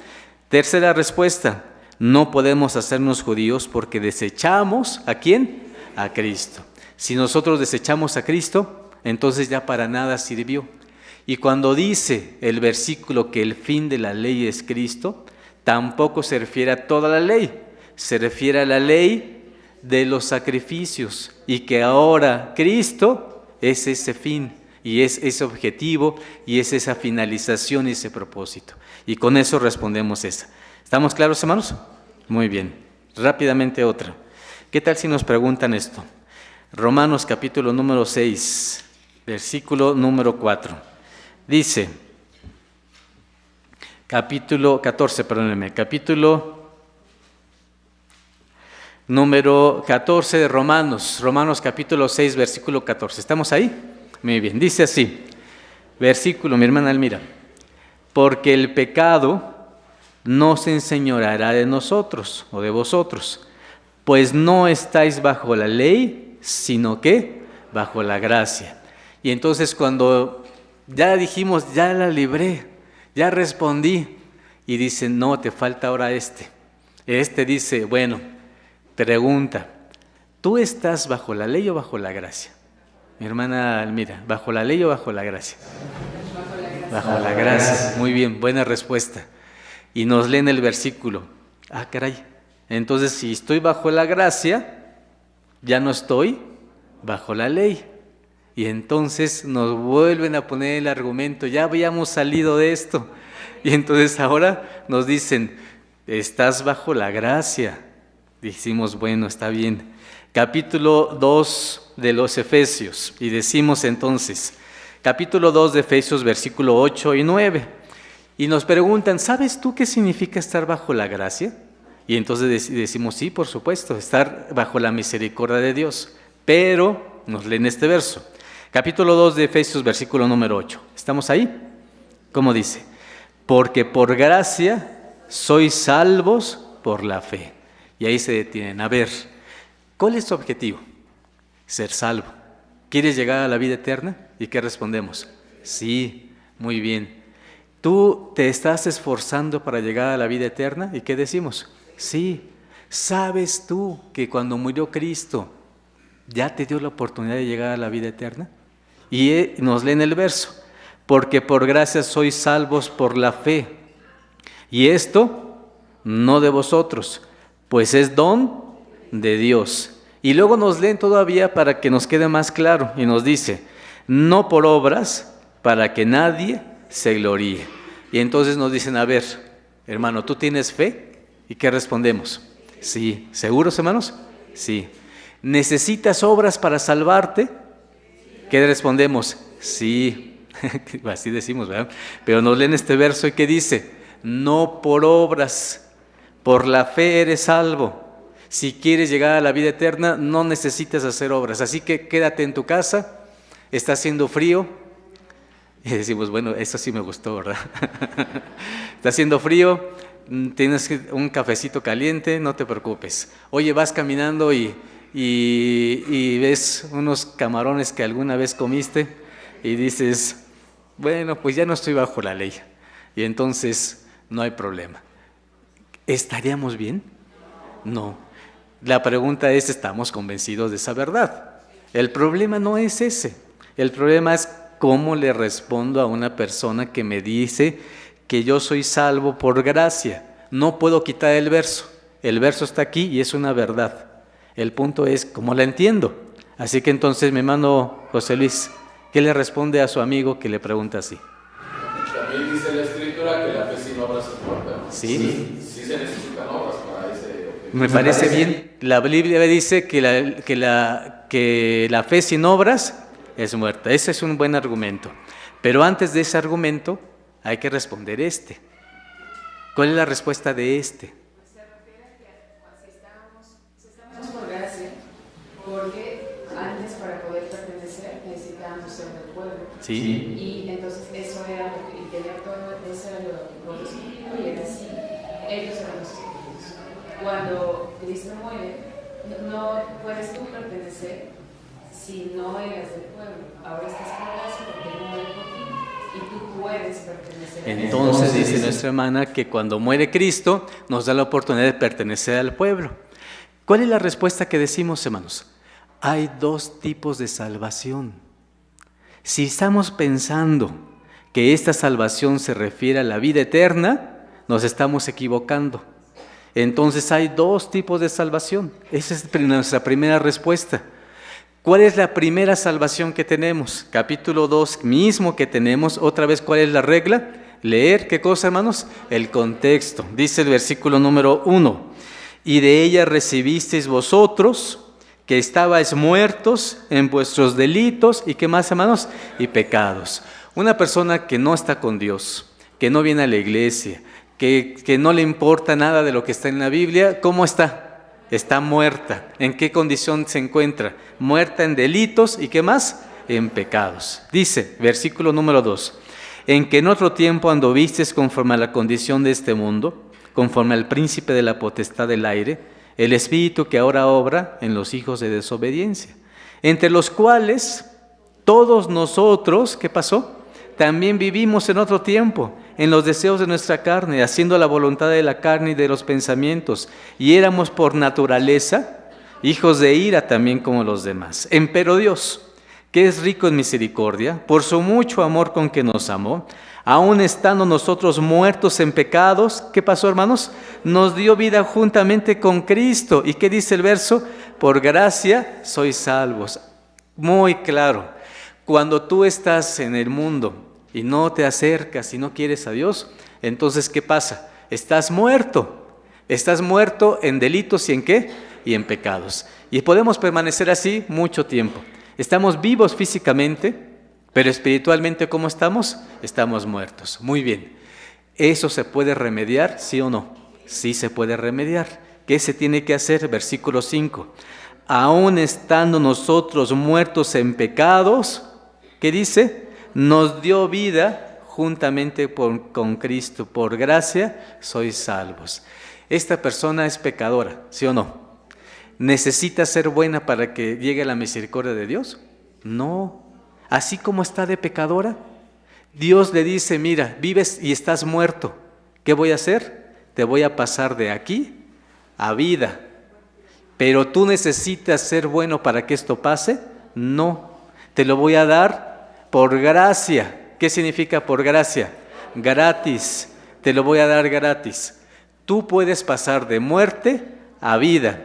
A: Tercera respuesta, no podemos hacernos judíos porque desechamos, ¿a quién? A Cristo. Si nosotros desechamos a Cristo, entonces ya para nada sirvió. Y cuando dice el versículo que el fin de la ley es Cristo, tampoco se refiere a toda la ley, se refiere a la ley de los sacrificios, y que ahora Cristo es ese fin, y es ese objetivo, y es esa finalización, ese propósito. Y con eso respondemos esa. ¿Estamos claros, hermanos? Muy bien. Rápidamente otra. ¿Qué tal si nos preguntan esto? Romanos capítulo número 6, versículo número 4. Dice, capítulo número 14 de Romanos capítulo 6, versículo 14. ¿Estamos ahí? Muy bien, dice así, versículo, mi hermana Elmira, porque el pecado no se enseñoreará de nosotros o de vosotros, pues no estáis bajo la ley, sino que bajo la gracia. Y entonces cuando ya dijimos, ya la libré, ya respondí, y dice, no, te falta ahora este. Este dice, bueno, pregunta, ¿tú estás bajo la ley o bajo la gracia? Mi hermana Almira, ¿bajo la ley o bajo la gracia? Bajo la gracia. Muy bien, buena respuesta. Y nos leen el versículo. Ah, caray. Entonces, si estoy bajo la gracia, ya no estoy bajo la ley. Y entonces nos vuelven a poner el argumento, ya habíamos salido de esto. Y entonces ahora nos dicen, estás bajo la gracia. Decimos, bueno, está bien. Capítulo 2 de los Efesios. Y decimos entonces, capítulo 2 de Efesios, versículo 8 y 9. Y nos preguntan, ¿sabes tú qué significa estar bajo la gracia? Y entonces decimos, sí, por supuesto, estar bajo la misericordia de Dios. Pero nos leen este verso. Capítulo 2 de Efesios, versículo número 8. ¿Estamos ahí? ¿Cómo dice? Porque por gracia sois salvos por la fe. Y ahí se detienen. A ver, ¿cuál es tu objetivo? Ser salvo. ¿Quieres llegar a la vida eterna? ¿Y qué respondemos? Sí, muy bien. ¿Tú te estás esforzando para llegar a la vida eterna? ¿Y qué decimos? Sí. ¿Sabes tú que cuando murió Cristo ya te dio la oportunidad de llegar a la vida eterna? Y nos leen el verso. porque por gracia sois salvos por la fe. Y esto no de vosotros, pues es don de Dios. Y luego nos leen todavía para que nos quede más claro y nos dice, no por obras, para que nadie se gloríe. Y entonces nos dicen, a ver, hermano, ¿tú tienes fe? ¿Y qué respondemos? Sí. ¿Seguros, hermanos? Sí. ¿Necesitas obras para salvarte? ¿Qué respondemos? Sí. Así decimos, ¿verdad? Pero nos leen este verso y ¿qué dice? No por obras, por la fe eres salvo. Si quieres llegar a la vida eterna, no necesitas hacer obras. Así que quédate en tu casa, está haciendo frío. Y decimos, bueno, eso sí me gustó, ¿verdad? Está haciendo frío, tienes un cafecito caliente, no te preocupes. Oye, vas caminando y ves unos camarones que alguna vez comiste y dices, bueno, pues ya no estoy bajo la ley. Y entonces no hay problema. ¿Estaríamos bien? No. La pregunta es, ¿estamos convencidos de esa verdad? El problema no es ese. El problema es cómo le respondo a una persona que me dice que yo soy salvo por gracia. No puedo quitar el verso. El verso está aquí y es una verdad. El punto es cómo la entiendo. Así que entonces, mi hermano José Luis, ¿qué le responde a su amigo que le pregunta así?
G: También dice la Escritura que la fe sin obras es muerta.
A: Sí.
G: Sí se necesitan obras para ese objetivo.
A: Me parece bien. La Biblia dice que la fe sin obras es muerta. Ese es un buen argumento. Pero antes de ese argumento hay que responder este. ¿Cuál es la respuesta de este?
H: Se refiere a que si estamos por gracia, porque antes para poder pertenecer necesitábamos ser del pueblo.
A: Sí.
H: Y entonces eso era lo que, y tener todo eso era lo escogido y era así. Ellos eran los escogidos. Cuando Cristo muere, no puedes tú pertenecer si no eres del pueblo. Ahora estás por gracia porque no muere por ti y tú puedes pertenecer.
A: Entonces dice nuestra hermana que cuando muere Cristo nos da la oportunidad de pertenecer al pueblo. ¿Cuál es la respuesta que decimos, hermanos? Hay dos tipos de salvación. Si estamos pensando que esta salvación se refiere a la vida eterna, nos estamos equivocando. Entonces hay dos tipos de salvación. Esa es nuestra primera respuesta. ¿Cuál es la primera salvación que tenemos? Capítulo 2 mismo que tenemos. Otra vez, ¿cuál es la regla? Leer, ¿qué cosa, hermanos? El contexto. Dice el versículo número 1. Y de ella recibisteis vosotros, que estabais muertos en vuestros delitos, ¿y qué más, hermanos? Y pecados. Una persona que no está con Dios, que no viene a la iglesia, que no le importa nada de lo que está en la Biblia, ¿cómo está? Está muerta. ¿En qué condición se encuentra? Muerta en delitos y ¿qué más? En pecados. Dice, versículo número 2, en que en otro tiempo anduvisteis conforme a la condición de este mundo, conforme al príncipe de la potestad del aire, el espíritu que ahora obra en los hijos de desobediencia, entre los cuales todos nosotros, ¿qué pasó? También vivimos en otro tiempo, en los deseos de nuestra carne, haciendo la voluntad de la carne y de los pensamientos, y éramos por naturaleza hijos de ira también como los demás. Empero Dios, que es rico en misericordia, por su mucho amor con que nos amó, aun estando nosotros muertos en pecados, ¿qué pasó, hermanos? Nos dio vida juntamente con Cristo. ¿Y qué dice el verso? Por gracia sois salvos. Muy claro. Cuando tú estás en el mundo y no te acercas y no quieres a Dios, entonces ¿qué pasa? Estás muerto. Estás muerto en delitos y ¿en qué? Y en pecados. Y podemos permanecer así mucho tiempo. Estamos vivos físicamente, pero espiritualmente, ¿cómo estamos? Estamos muertos. Muy bien. ¿Eso se puede remediar, sí o no? Sí se puede remediar. ¿Qué se tiene que hacer? Versículo 5. Aún estando nosotros muertos en pecados, ¿qué dice? Nos dio vida juntamente con Cristo. Por gracia sois salvos. Esta persona es pecadora, ¿sí o no? ¿Necesita ser buena para que llegue la misericordia de Dios? No. Así como está de pecadora, Dios le dice, mira, vives y estás muerto. ¿Qué voy a hacer? Te voy a pasar de aquí a vida. ¿Pero tú necesitas ser bueno para que esto pase? No. Te lo voy a dar por gracia. ¿Qué significa por gracia? Gratis, te lo voy a dar gratis. Tú puedes pasar de muerte a vida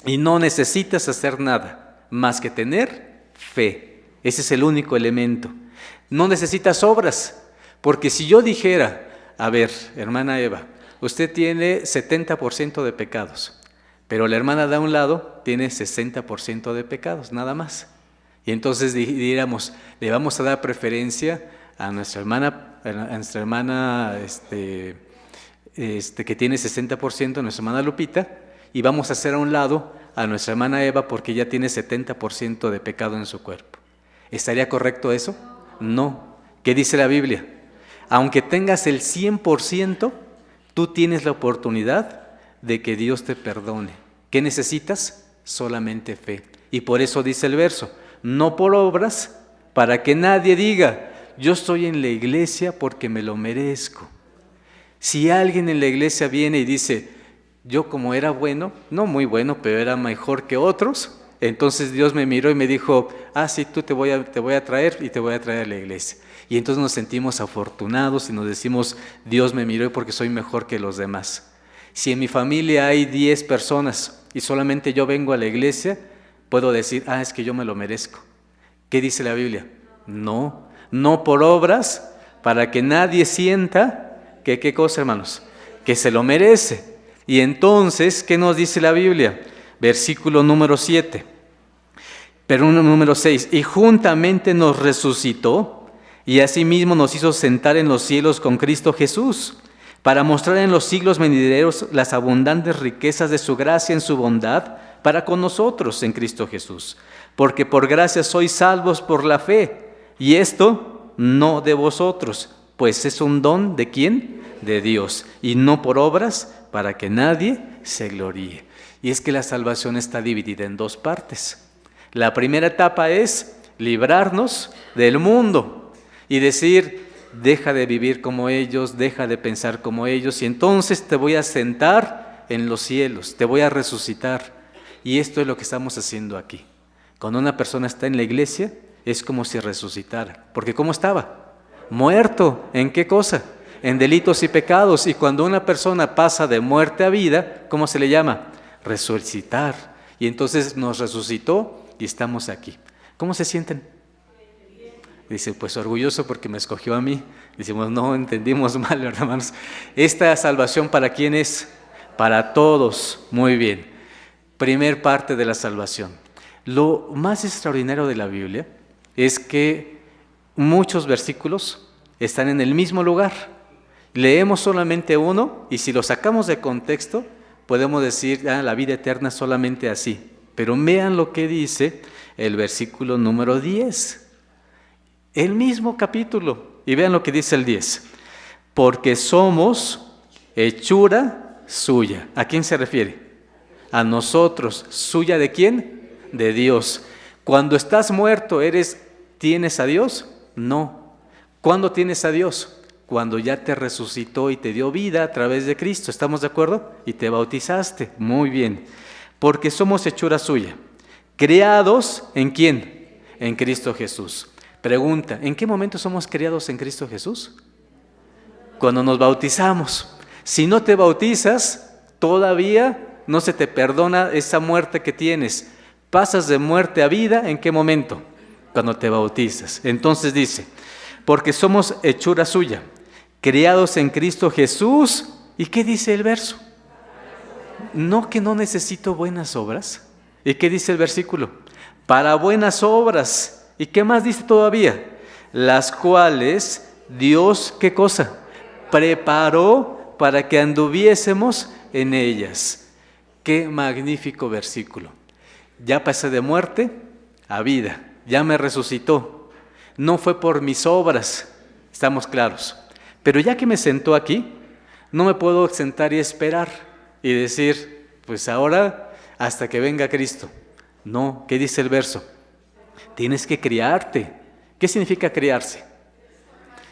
A: y no necesitas hacer nada más que tener fe. Ese es el único elemento. No necesitas obras, porque si yo dijera, a ver, hermana Eva, usted tiene 70% de pecados, pero la hermana de un lado tiene 60% de pecados, nada más. Y entonces diríamos, le vamos a dar preferencia a nuestra hermana, que tiene 60%, nuestra hermana Lupita, y vamos a hacer a un lado a nuestra hermana Eva porque ya tiene 70% de pecado en su cuerpo. ¿Estaría correcto eso? No. ¿Qué dice la Biblia? Aunque tengas el 100%, tú tienes la oportunidad de que Dios te perdone. ¿Qué necesitas? Solamente fe. Y por eso dice el verso, no por obras, para que nadie diga, yo estoy en la iglesia porque me lo merezco. Si alguien en la iglesia viene y dice, yo como era bueno, no muy bueno, pero era mejor que otros, entonces Dios me miró y me dijo, sí, tú te voy a traer y te voy a traer a la iglesia. Y entonces nos sentimos afortunados y nos decimos, Dios me miró porque soy mejor que los demás. Si en mi familia hay 10 personas y solamente yo vengo a la iglesia, puedo decir, es que yo me lo merezco. ¿Qué dice la Biblia? No por obras, para que nadie sienta que, ¿qué cosa, hermanos? Que se lo merece. Y entonces, ¿qué nos dice la Biblia? Versículo número 7, pero número 6, y juntamente nos resucitó y asimismo nos hizo sentar en los cielos con Cristo Jesús, para mostrar en los siglos venideros las abundantes riquezas de su gracia en su bondad para con nosotros en Cristo Jesús. Porque por gracia sois salvos por la fe, y esto no de vosotros, pues es un don ¿de quién? De Dios, y no por obras, para que nadie se gloríe. Y es que la salvación está dividida en dos partes. La primera etapa es librarnos del mundo y decir, deja de vivir como ellos, deja de pensar como ellos, y entonces te voy a sentar en los cielos, te voy a resucitar. Y esto es lo que estamos haciendo aquí. Cuando una persona está en la iglesia, es como si resucitara. Porque ¿cómo estaba? Muerto. ¿En qué cosa? En delitos y pecados. Y cuando una persona pasa de muerte a vida, ¿cómo se le llama? Resucitar. Y entonces nos resucitó y estamos aquí. ¿Cómo se sienten? Dice, pues orgulloso porque me escogió a mí. Decimos, no, entendimos mal, hermanos. ¿Esta salvación para quién es? Para todos. Muy bien. Primer parte de la salvación. Lo más extraordinario de la Biblia es que muchos versículos están en el mismo lugar. Leemos solamente uno y si lo sacamos de contexto, podemos decir, la vida eterna solamente así. Pero vean lo que dice el versículo número 10. El mismo capítulo. Y vean lo que dice el 10. Porque somos hechura suya. ¿A quién se refiere? A nosotros. ¿Suya de quién? De Dios. Cuando estás muerto, ¿tienes a Dios? No. ¿Cuándo tienes a Dios? Cuando ya te resucitó y te dio vida a través de Cristo. ¿Estamos de acuerdo? Y te bautizaste. Muy bien. Porque somos hechura suya. ¿Creados en quién? En Cristo Jesús. Pregunta, ¿en qué momento somos creados en Cristo Jesús? Cuando nos bautizamos. Si no te bautizas, todavía no se te perdona esa muerte que tienes. Pasas de muerte a vida, ¿en qué momento? Cuando te bautizas. Entonces dice, porque somos hechura suya, creados en Cristo Jesús. ¿Y qué dice el verso? No, que no necesito buenas obras. ¿Y qué dice el versículo? Para buenas obras. ¿Y qué más dice todavía? Las cuales Dios, ¿qué cosa? Preparó para que anduviésemos en ellas. Qué magnífico versículo. Ya pasé de muerte a vida, ya me resucitó. No fue por mis obras, estamos claros. Pero ya que me sentó aquí, no me puedo sentar y esperar y decir, pues ahora hasta que venga Cristo. No, ¿qué dice el verso? Tienes que criarte. ¿Qué significa criarse?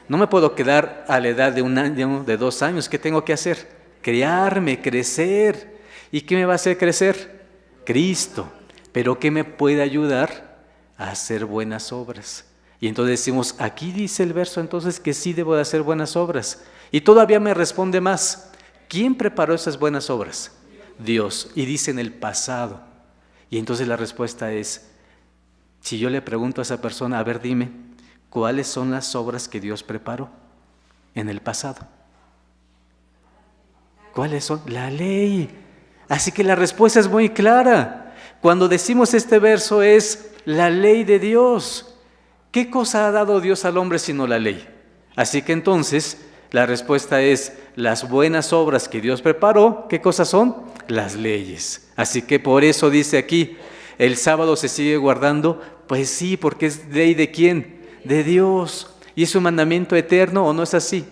A: No me puedo quedar a la edad de 1 año, de 2 años. ¿Qué tengo que hacer? Criarme, crecer. ¿Y qué me va a hacer crecer? Cristo. ¿Pero qué me puede ayudar? A hacer buenas obras. Y entonces decimos, aquí dice el verso entonces que sí debo de hacer buenas obras. Y todavía me responde más, ¿quién preparó esas buenas obras? Dios. Y dice en el pasado. Y entonces la respuesta es, si yo le pregunto a esa persona, a ver, dime, ¿cuáles son las obras que Dios preparó en el pasado? ¿Cuáles son? La ley. Así que la respuesta es muy clara. Cuando decimos este verso es la ley de Dios. ¿Qué cosa ha dado Dios al hombre sino la ley? Así que entonces la respuesta es las buenas obras que Dios preparó. ¿Qué cosas son? Las leyes. Así que por eso dice aquí, ¿el sábado se sigue guardando? Pues sí, porque es ley ¿de quién? De Dios. ¿Y es un mandamiento eterno o no es así?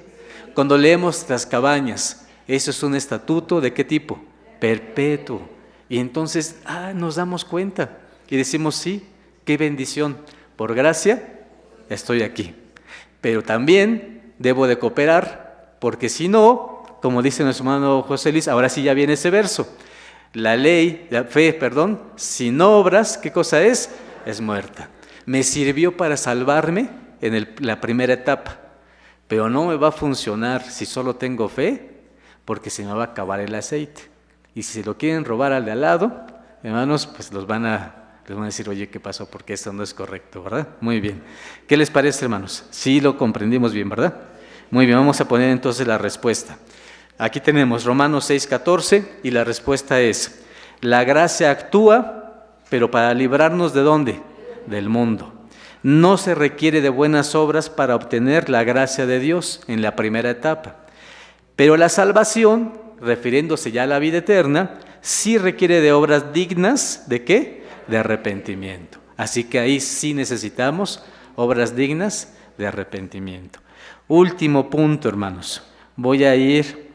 A: Cuando leemos las cabañas, eso es un estatuto ¿de qué tipo? Perpetuo. Y entonces nos damos cuenta y decimos sí, qué bendición. Por gracia estoy aquí. Pero también debo de cooperar, porque si no, como dice nuestro hermano José Luis, ahora sí ya viene ese verso. La fe, sin obras, ¿qué cosa es? Es muerta. Me sirvió para salvarme en la primera etapa, pero no me va a funcionar si solo tengo fe, porque se me va a acabar el aceite. Y si se lo quieren robar al de al lado, hermanos, pues les van a decir, oye, ¿qué pasó? Porque esto no es correcto, ¿verdad? Muy bien. ¿Qué les parece, hermanos? Sí lo comprendimos bien, ¿verdad? Muy bien, vamos a poner entonces la respuesta. Aquí tenemos Romanos 6:14 y la respuesta es, la gracia actúa, pero para librarnos ¿de dónde? Del mundo. No se requiere de buenas obras para obtener la gracia de Dios en la primera etapa. Pero la salvación, refiriéndose ya a la vida eterna, sí requiere de obras dignas, ¿de qué? De arrepentimiento. Así que ahí sí necesitamos obras dignas de arrepentimiento. Último punto, hermanos. Voy a ir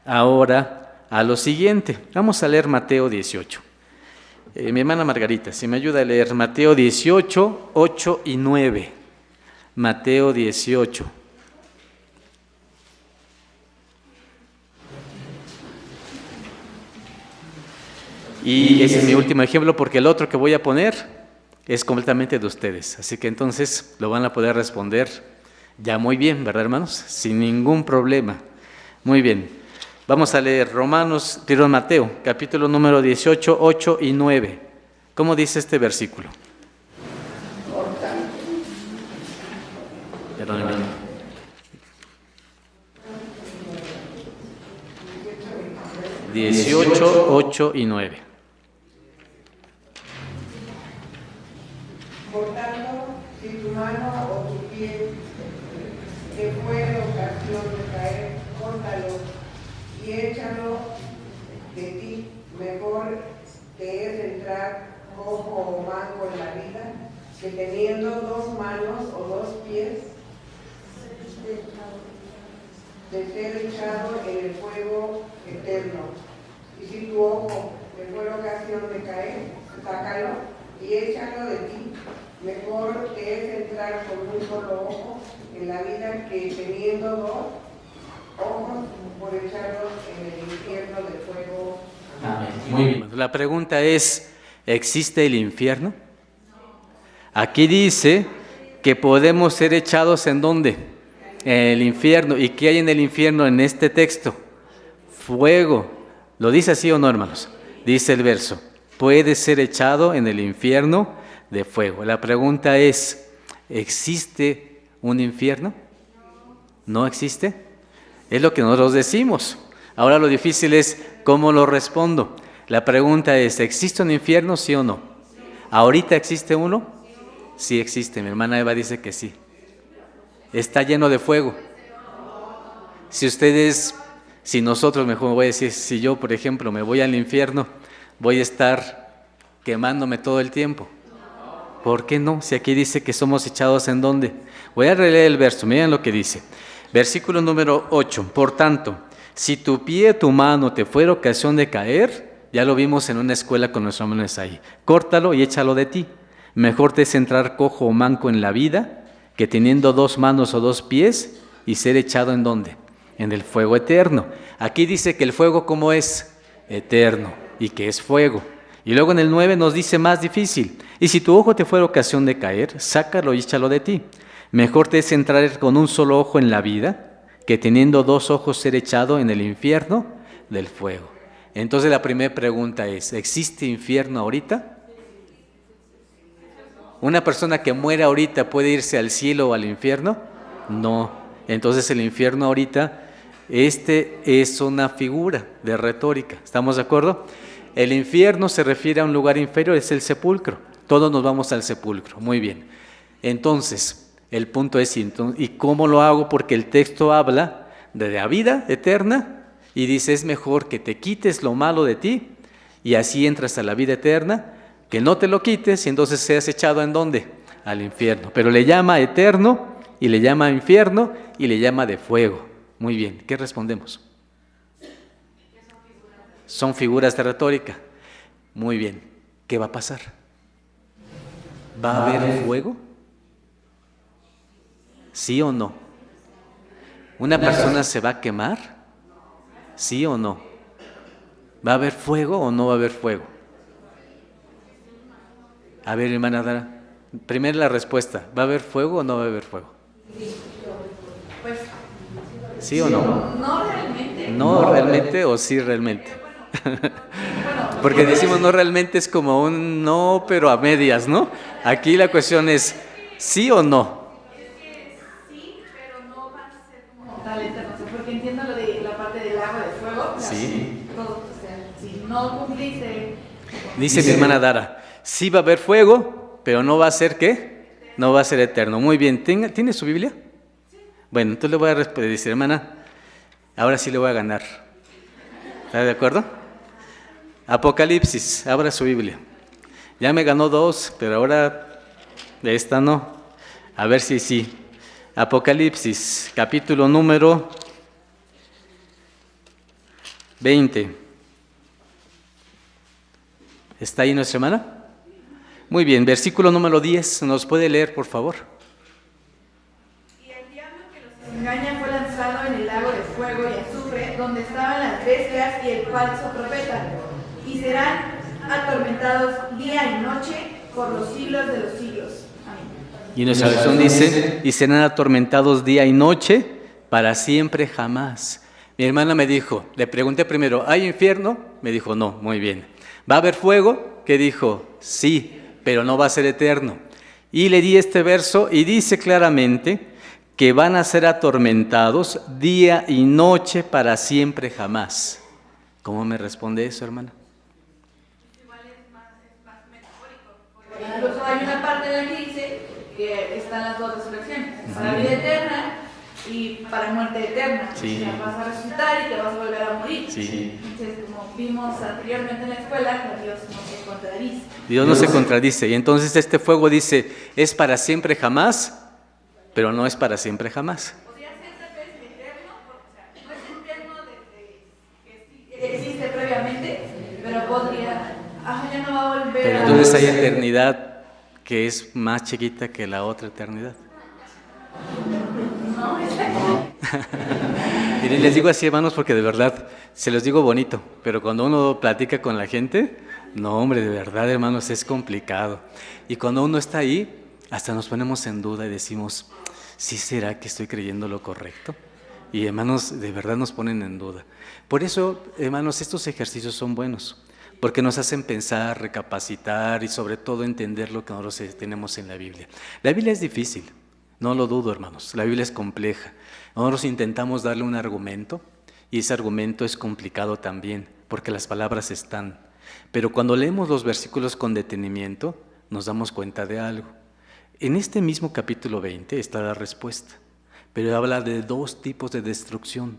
A: ahora a lo siguiente. Vamos a leer Mateo 18. Mi hermana Margarita, si me ayuda a leer Mateo 18, 8 y 9. Mateo 18. Y ese es mi último ejemplo porque el otro que voy a poner es completamente de ustedes. Así que entonces lo van a poder responder ya muy bien, ¿verdad, hermanos? Sin ningún problema. Muy bien. Vamos a leer Mateo, capítulo número 18, 8 y 9. ¿Cómo dice este versículo? Perdónenme. 18, 8 y 9.
I: Por tanto, si tu mano o tu pie te fuere ocasión de caer, córtalo y échalo de ti. Mejor te es entrar cojo o manco en la vida, que teniendo dos manos o dos pies, de ser echado en el fuego eterno. Y si tu ojo te fuere ocasión de caer, sácalo y échalo de ti. Mejor te es entrar con un solo ojo en la vida que teniendo dos ojos por echarlos en el infierno de fuego.
A: Amén. Muy bien. La pregunta es, ¿existe el infierno? Aquí dice que podemos ser echados ¿en dónde? En el infierno. ¿Y qué hay en el infierno en este texto? Fuego. ¿Lo dice así o no, hermanos? Dice el verso, puede ser echado en el infierno de fuego. La pregunta es, ¿existe un infierno? ¿No existe? Es lo que nosotros decimos. Ahora lo difícil es cómo lo respondo. La pregunta es, ¿existe un infierno, sí o no? ¿Ahorita existe uno? Sí existe. Mi hermana Eva dice que sí. Está lleno de fuego. Si nosotros, mejor voy a decir, si yo, por ejemplo, me voy al infierno, voy a estar quemándome todo el tiempo. ¿Por qué no? Si aquí dice que somos echados ¿en dónde? Voy a releer el verso, miren lo que dice. Versículo número 8. Por tanto, si tu pie o tu mano te fuera ocasión de caer, ya lo vimos en una escuela con nuestro hermano Esaí, córtalo y échalo de ti. Mejor te es entrar cojo o manco en la vida, que teniendo dos manos o dos pies, y ser echado ¿en dónde? En el fuego eterno. Aquí dice que el fuego ¿cómo es? Eterno, y que es fuego. Y luego en el 9 nos dice más difícil, Y si tu ojo te fuera ocasión de caer, sácalo y échalo de ti. Mejor te es entrar con un solo ojo en la vida, que teniendo 2 ojos ser echado en el infierno del fuego. Entonces la primera pregunta es, ¿existe infierno ahorita? ¿Una persona que muera ahorita puede irse al cielo o al infierno? No. Entonces el infierno ahorita, es una figura de retórica. ¿Estamos de acuerdo? El infierno se refiere a un lugar inferior, es el sepulcro. Todos nos vamos al sepulcro. Muy bien. Entonces, el punto es, ¿y cómo lo hago? Porque el texto habla de la vida eterna y dice, es mejor que te quites lo malo de ti y así entras a la vida eterna, que no te lo quites y entonces seas echado ¿en dónde? Al infierno. Pero le llama eterno y le llama infierno y le llama de fuego. Muy bien, ¿qué respondemos? Son figuras de retórica. Muy bien, ¿qué va a pasar? ¿Va a haber fuego? ¿Sí o no? ¿Una persona se va a quemar? ¿Sí o no? ¿Va a haber fuego o no va a haber fuego? A ver, hermana Dara, primero la respuesta, ¿va a haber fuego o no va a haber fuego?
D: Pues,
A: ¿sí o no?
D: No realmente.
A: ¿No realmente o sí realmente? Porque decimos no realmente es como un no, pero a medias, ¿no? Aquí la cuestión es ¿sí o no?
D: Sí, pero no va a ser como tal eterno, porque entiendo lo de la parte del agua de fuego.
A: Sí.
D: Todo, o sea, si no cumpliste.
A: Dice mi hermana Dara, sí va a haber fuego, pero no va a ser ¿qué? No va a ser eterno. Muy bien, ¿tiene su Biblia? Bueno, entonces le voy a decir, hermana, ahora sí le voy a ganar. ¿Está de acuerdo? Apocalipsis, abra su Biblia. Ya me ganó 2, pero ahora de esta no. A ver si sí. Apocalipsis, capítulo número 20. ¿Está ahí nuestra hermana? Muy bien, versículo número 10. ¿Nos puede leer, por favor?
D: Y el diablo que los engaña fue lanzado en el lago de fuego y azufre, donde estaban las bestias y el falso profeta, y serán atormentados día y noche por los siglos de los siglos. Amén.
A: Y nuestra versión dice, y serán atormentados día y noche para siempre jamás. Mi hermana me dijo, le pregunté primero, ¿hay infierno? Me dijo, no, muy bien. ¿Va a haber fuego? Que dijo, sí, pero no va a ser eterno. Y le di este verso y dice claramente que van a ser atormentados día y noche para siempre jamás. ¿Cómo me responde eso, hermana?
D: Igual es más metafórico, porque incluso hay una parte de la que dice que están las 2 resurrecciones, para vida eterna y para muerte eterna.
A: Sí.
D: O sea, vas a resucitar y te vas a volver a morir.
A: Sí.
D: Entonces, como vimos anteriormente en la escuela, Dios no se contradice.
A: Dios no se contradice. Y entonces este fuego dice, es para siempre jamás, pero no es para siempre jamás.
D: Podría ser tal vez eterno, o sea, no es eterno desde que existe previamente, pero podría, ya no va a volver
A: Pero
D: a...
A: entonces hay eternidad que es más chiquita que la otra eternidad.
D: No, exacto.
A: Miren, les digo así, hermanos, porque de verdad, se los digo bonito, pero cuando uno platica con la gente, no, hombre, de verdad, hermanos, es complicado. Y cuando uno está ahí, hasta nos ponemos en duda y decimos, ¿sí será que estoy creyendo lo correcto? Y hermanos, de verdad nos ponen en duda. Por eso, hermanos, estos ejercicios son buenos, porque nos hacen pensar, recapacitar y sobre todo entender lo que nosotros tenemos en la Biblia. La Biblia es difícil, no lo dudo, hermanos, la Biblia es compleja. Nosotros intentamos darle un argumento y ese argumento es complicado también, porque las palabras están. Pero cuando leemos los versículos con detenimiento, nos damos cuenta de algo. En este mismo capítulo 20 está la respuesta, pero habla de 2 tipos de destrucción.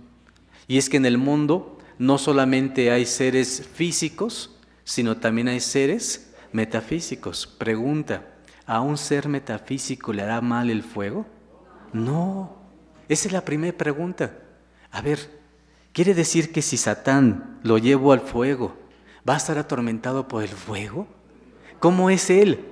A: Y es que en el mundo no solamente hay seres físicos, sino también hay seres metafísicos. Pregunta, ¿a un ser metafísico le hará mal el fuego? No, esa es la primera pregunta. A ver, ¿quiere decir que si Satán lo llevo al fuego, va a estar atormentado por el fuego? ¿Cómo es él?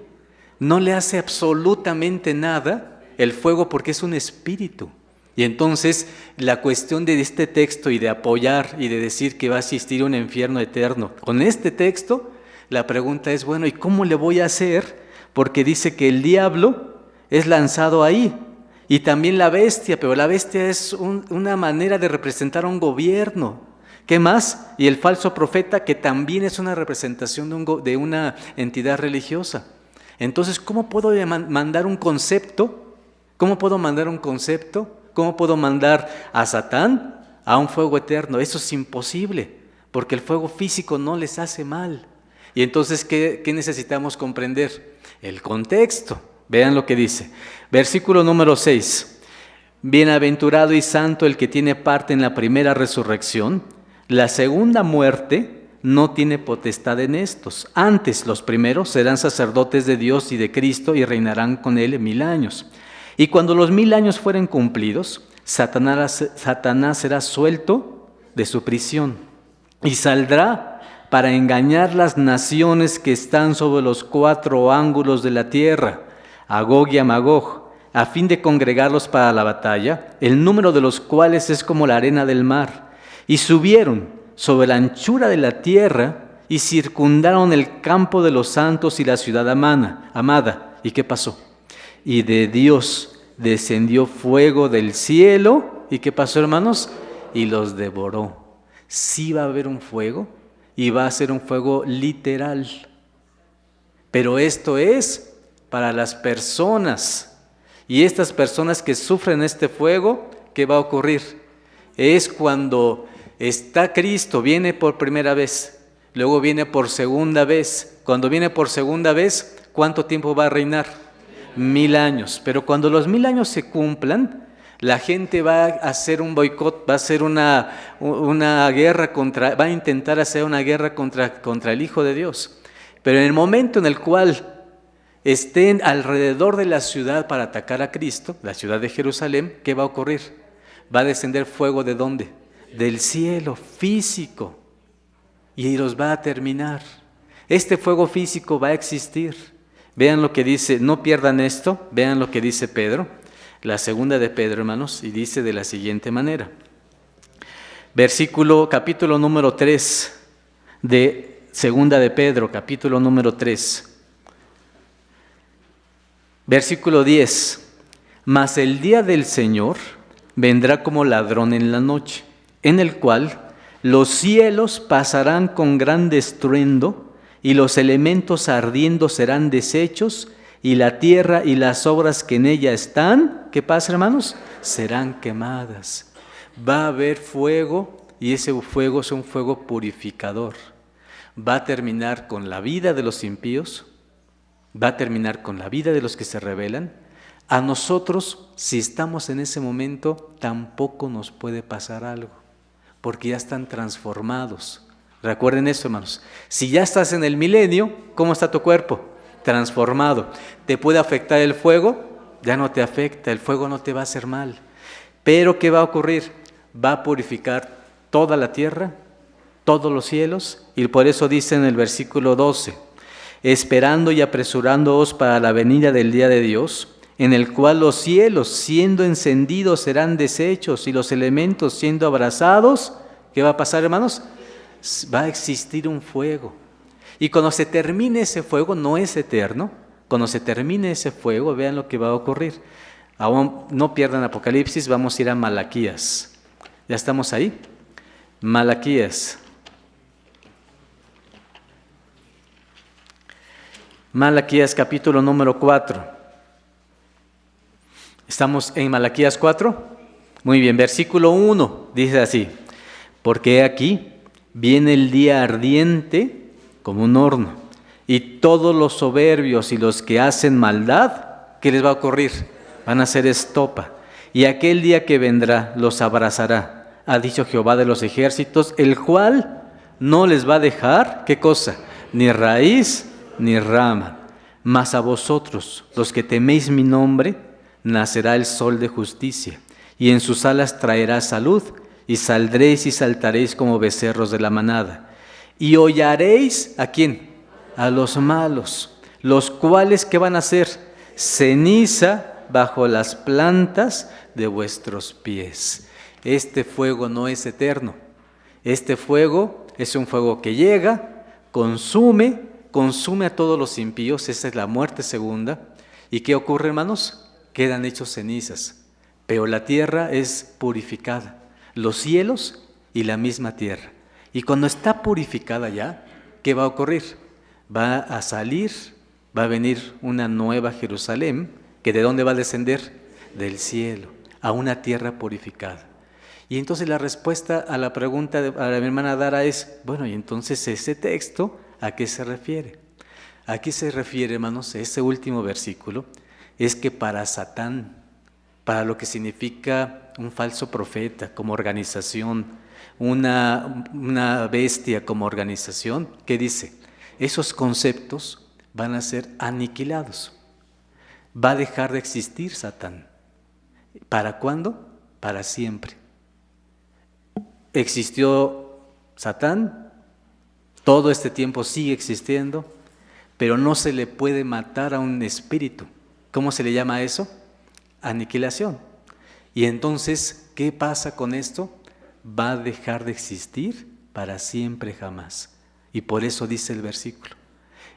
A: No le hace absolutamente nada el fuego porque es un espíritu. Y entonces la cuestión de este texto y de apoyar y de decir que va a existir un infierno eterno, con este texto la pregunta es, bueno, ¿y cómo le voy a hacer porque dice que el diablo es lanzado ahí, y también la bestia, pero la bestia es una manera de representar a un gobierno. ¿Qué más? Y el falso profeta, que también es una representación de una entidad religiosa. Entonces, ¿cómo puedo mandar un concepto? ¿Cómo puedo mandar un concepto? ¿Cómo puedo mandar a Satán a un fuego eterno? Eso es imposible, porque el fuego físico no les hace mal. Y entonces, ¿qué necesitamos comprender? El contexto. Vean lo que dice. Versículo número 6. Bienaventurado y santo el que tiene parte en la primera resurrección. La segunda muerte no tiene potestad en estos. Antes, los primeros serán sacerdotes de Dios y de Cristo y reinarán con él 1000 años. Y cuando los 1000 años fueren cumplidos, Satanás será suelto de su prisión y saldrá para engañar las naciones que están sobre los 4 ángulos de la tierra, a Gog y a Magog, a fin de congregarlos para la batalla, el número de los cuales es como la arena del mar. Y subieron sobre la anchura de la tierra y circundaron el campo de los santos y la ciudad amada. ¿Y qué pasó? Y de Dios descendió fuego del cielo. ¿Y qué pasó, hermanos? Y los devoró. Sí va a haber un fuego, y va a ser un fuego literal. Pero esto es para las personas. Y estas personas que sufren este fuego, ¿qué va a ocurrir? Es cuando está Cristo, viene por primera vez, luego viene por segunda vez. Cuando viene por segunda vez, ¿cuánto tiempo va a reinar? 1000 años. Pero cuando los 1000 años se cumplan, la gente va a hacer un boicot, va a hacer una guerra va a intentar hacer una guerra contra el Hijo de Dios. Pero en el momento en el cual estén alrededor de la ciudad para atacar a Cristo, la ciudad de Jerusalén, ¿qué va a ocurrir? Va a descender fuego ¿de dónde? Del cielo, físico, y los va a terminar. Este fuego físico va a existir. Vean lo que dice, no pierdan esto, vean lo que dice Pedro, la segunda de Pedro, hermanos, y dice de la siguiente manera. Capítulo número 3 de segunda de Pedro, capítulo número 3. Versículo 10. Mas el día del Señor vendrá como ladrón en la noche, en el cual los cielos pasarán con gran estruendo, y los elementos ardiendo serán deshechos, y la tierra y las obras que en ella están, ¿qué pasa, hermanos? Serán quemadas. Va a haber fuego, y ese fuego es un fuego purificador. Va a terminar con la vida de los impíos, va a terminar con la vida de los que se rebelan. A nosotros, si estamos en ese momento, tampoco nos puede pasar algo, porque ya están transformados. Recuerden eso, hermanos. Si ya estás en el milenio, ¿cómo está tu cuerpo? Transformado. ¿Te puede afectar el fuego? Ya no te afecta, el fuego no te va a hacer mal. Pero ¿qué va a ocurrir? Va a purificar toda la tierra, todos los cielos, y por eso dice en el versículo 12, esperando y apresurándoos para la venida del día de Dios, en el cual los cielos siendo encendidos serán deshechos y los elementos siendo abrasados. ¿Qué va a pasar, hermanos? Va a existir un fuego. Y cuando se termine ese fuego, no es eterno, cuando se termine ese fuego, vean lo que va a ocurrir. Aún no pierdan Apocalipsis, vamos a ir a Malaquías. ¿Ya estamos ahí? Malaquías. Malaquías capítulo número 4. ¿Estamos en Malaquías 4? Muy bien, versículo 1 dice así: porque he aquí, viene el día ardiente como un horno, y todos los soberbios y los que hacen maldad, ¿qué les va a ocurrir? Van a ser estopa, y aquel día que vendrá los abrazará, ha dicho Jehová de los ejércitos, el cual no les va a dejar, ¿qué cosa? Ni raíz ni rama. Mas a vosotros, los que teméis mi nombre, nacerá el sol de justicia, y en sus alas traerá salud, y saldréis y saltaréis como becerros de la manada. Y hollaréis, ¿a quién? A los malos, los cuales, ¿qué van a hacer? Ceniza bajo las plantas de vuestros pies. Este fuego no es eterno. Este fuego es un fuego que llega, consume, consume a todos los impíos, esa es la muerte segunda. ¿Y qué ocurre, hermanos? Quedan hechos cenizas, pero la tierra es purificada, los cielos y la misma tierra. Y cuando está purificada ya, ¿qué va a ocurrir? Va a salir, va a venir una nueva Jerusalén, que ¿de dónde va a descender? Del cielo, a una tierra purificada. Y entonces la respuesta a la pregunta a la hermana Dara es, bueno, y entonces ese texto, ¿a qué se refiere? Aquí se refiere, hermanos, ese último versículo, es que para Satán, para lo que significa un falso profeta como organización, una bestia como organización, ¿qué dice? Esos conceptos van a ser aniquilados. Va a dejar de existir Satán. ¿Para cuándo? Para siempre. Existió Satán, todo este tiempo sigue existiendo, pero no se le puede matar a un espíritu. ¿Cómo se le llama a eso? Aniquilación. Y entonces, ¿qué pasa con esto? Va a dejar de existir para siempre jamás. Y por eso dice el versículo.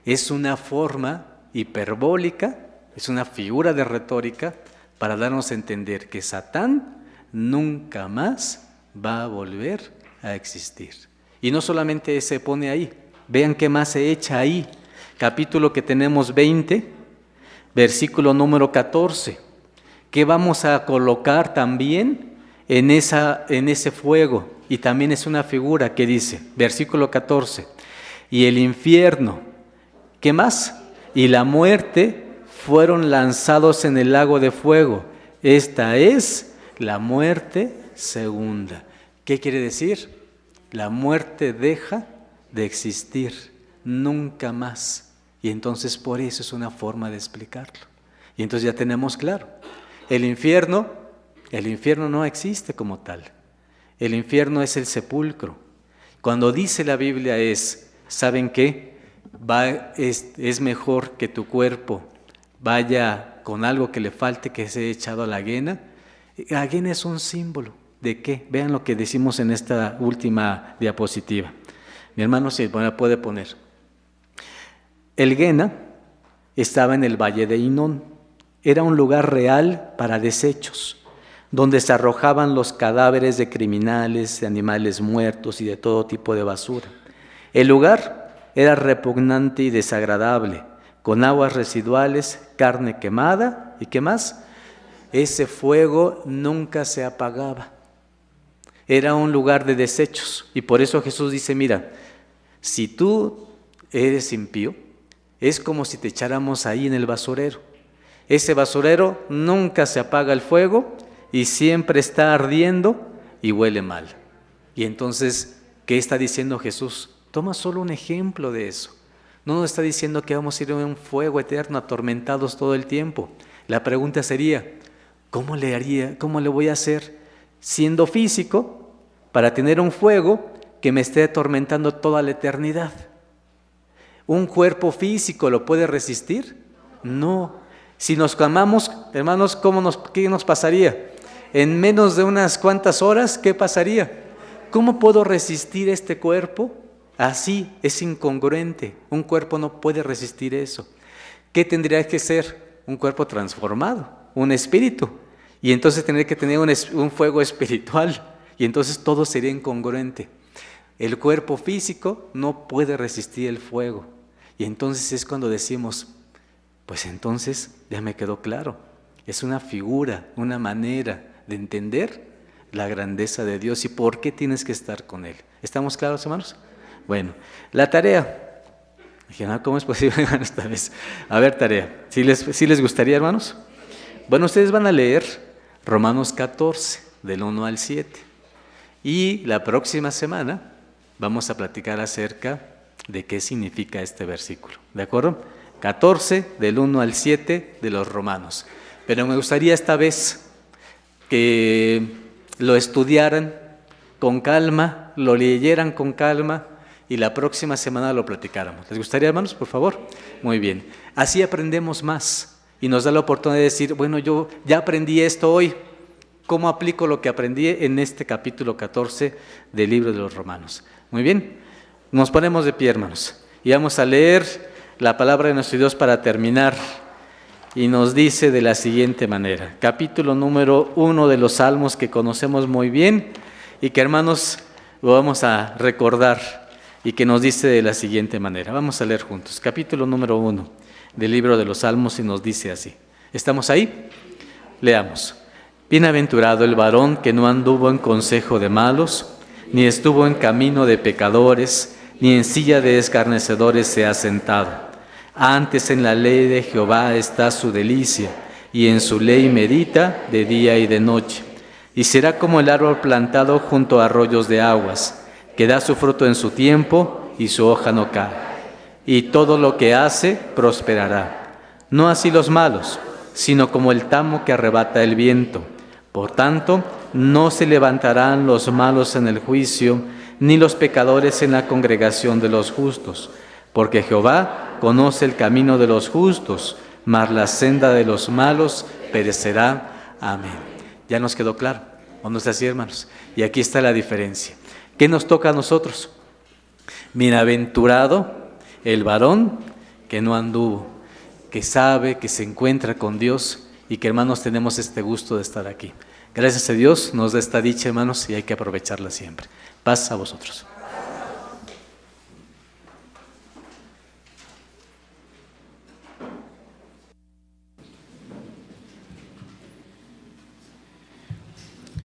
A: Es una forma hiperbólica, es una figura de retórica para darnos a entender que Satán nunca más va a volver a existir. Y no solamente se pone ahí, vean qué más se echa ahí. Capítulo que tenemos 20, versículo número 14, que vamos a colocar también en ese fuego, y también es una figura que dice, versículo 14, y el infierno, ¿qué más? Y la muerte fueron lanzados en el lago de fuego. Esta es la muerte segunda. ¿Qué quiere decir? La muerte deja de existir, nunca más. Y entonces por eso es una forma de explicarlo. Y entonces ya tenemos claro, el infierno no existe como tal. El infierno es el sepulcro. Cuando dice la Biblia ¿saben qué? Es mejor que tu cuerpo vaya con algo que le falte, que sea echado a la guena. La guena es un símbolo. ¿De qué? Vean lo que decimos en esta última diapositiva. Mi hermano sí, puede poner. El Guena estaba en el valle de Hinón. Era un lugar real para desechos, donde se arrojaban los cadáveres de criminales, de animales muertos y de todo tipo de basura. El lugar era repugnante y desagradable, con aguas residuales, carne quemada y ¿qué más? Ese fuego nunca se apagaba. Era un lugar de desechos y por eso Jesús dice, mira, si tú eres impío, es como si te echáramos ahí en el basurero. Ese basurero nunca se apaga el fuego y siempre está ardiendo y huele mal. Y entonces, ¿qué está diciendo Jesús? Toma solo un ejemplo de eso. No nos está diciendo que vamos a ir en un fuego eterno, atormentados todo el tiempo. La pregunta sería, ¿cómo le voy a hacer siendo físico para tener un fuego que me esté atormentando toda la eternidad? ¿Un cuerpo físico lo puede resistir? No. Si nos quemamos, hermanos, ¿qué nos pasaría? En menos de unas cuantas horas, ¿qué pasaría? ¿Cómo puedo resistir este cuerpo? Así es incongruente. Un cuerpo no puede resistir eso. ¿Qué tendría que ser? Un cuerpo transformado, un espíritu. Y entonces tendría que tener un fuego espiritual. Y entonces todo sería incongruente. El cuerpo físico no puede resistir el fuego. Y entonces es cuando decimos, pues entonces ya me quedó claro. Es una figura, una manera de entender la grandeza de Dios y por qué tienes que estar con Él. ¿Estamos claros, hermanos? Bueno, la tarea. Dije, no, ¿cómo es posible, hermanos, esta vez? A ver, tarea. ¿Sí les gustaría, hermanos? Bueno, ustedes van a leer Romanos 14, del 1 al 7. Y la próxima semana vamos a platicar acerca de qué significa este versículo. ¿De acuerdo? 14, del 1 al 7 de los Romanos. Pero me gustaría esta vez que lo estudiaran con calma, lo leyeran con calma y la próxima semana lo platicáramos. ¿Les gustaría, hermanos, por favor? Muy bien. Así aprendemos más y nos da la oportunidad de decir, bueno, yo ya aprendí esto hoy. ¿Cómo aplico lo que aprendí en este capítulo 14 del libro de los Romanos? Muy bien. Nos ponemos de pie, hermanos. Y vamos a leer la palabra de nuestro Dios para terminar. Y nos dice de la siguiente manera, capítulo número 1 de los Salmos que conocemos muy bien y que, hermanos, lo vamos a recordar y que nos dice de la siguiente manera. Vamos a leer juntos, capítulo número 1 del libro de los Salmos y nos dice así. ¿Estamos ahí? Leamos. Bienaventurado el varón que no anduvo en consejo de malos, ni estuvo en camino de pecadores, ni en silla de escarnecedores se ha sentado. Antes en la ley de Jehová está su delicia, y en su ley medita de día y de noche. Y será como el árbol plantado junto a arroyos de aguas, que da su fruto en su tiempo, y su hoja no cae. Y todo lo que hace prosperará. No así los malos, sino como el tamo que arrebata el viento. Por tanto, no se levantarán los malos en el juicio, ni los pecadores en la congregación de los justos, porque Jehová conoce el camino de los justos, mas la senda de los malos perecerá. Amén. ¿Ya nos quedó claro? ¿O no es así, hermanos? Y aquí está la diferencia. ¿Qué nos toca a nosotros? Bienaventurado el varón que no anduvo, que sabe, que se encuentra con Dios y que, hermanos, tenemos este gusto de estar aquí. Gracias a Dios nos da esta dicha, hermanos, y hay que aprovecharla siempre. Paz a vosotros.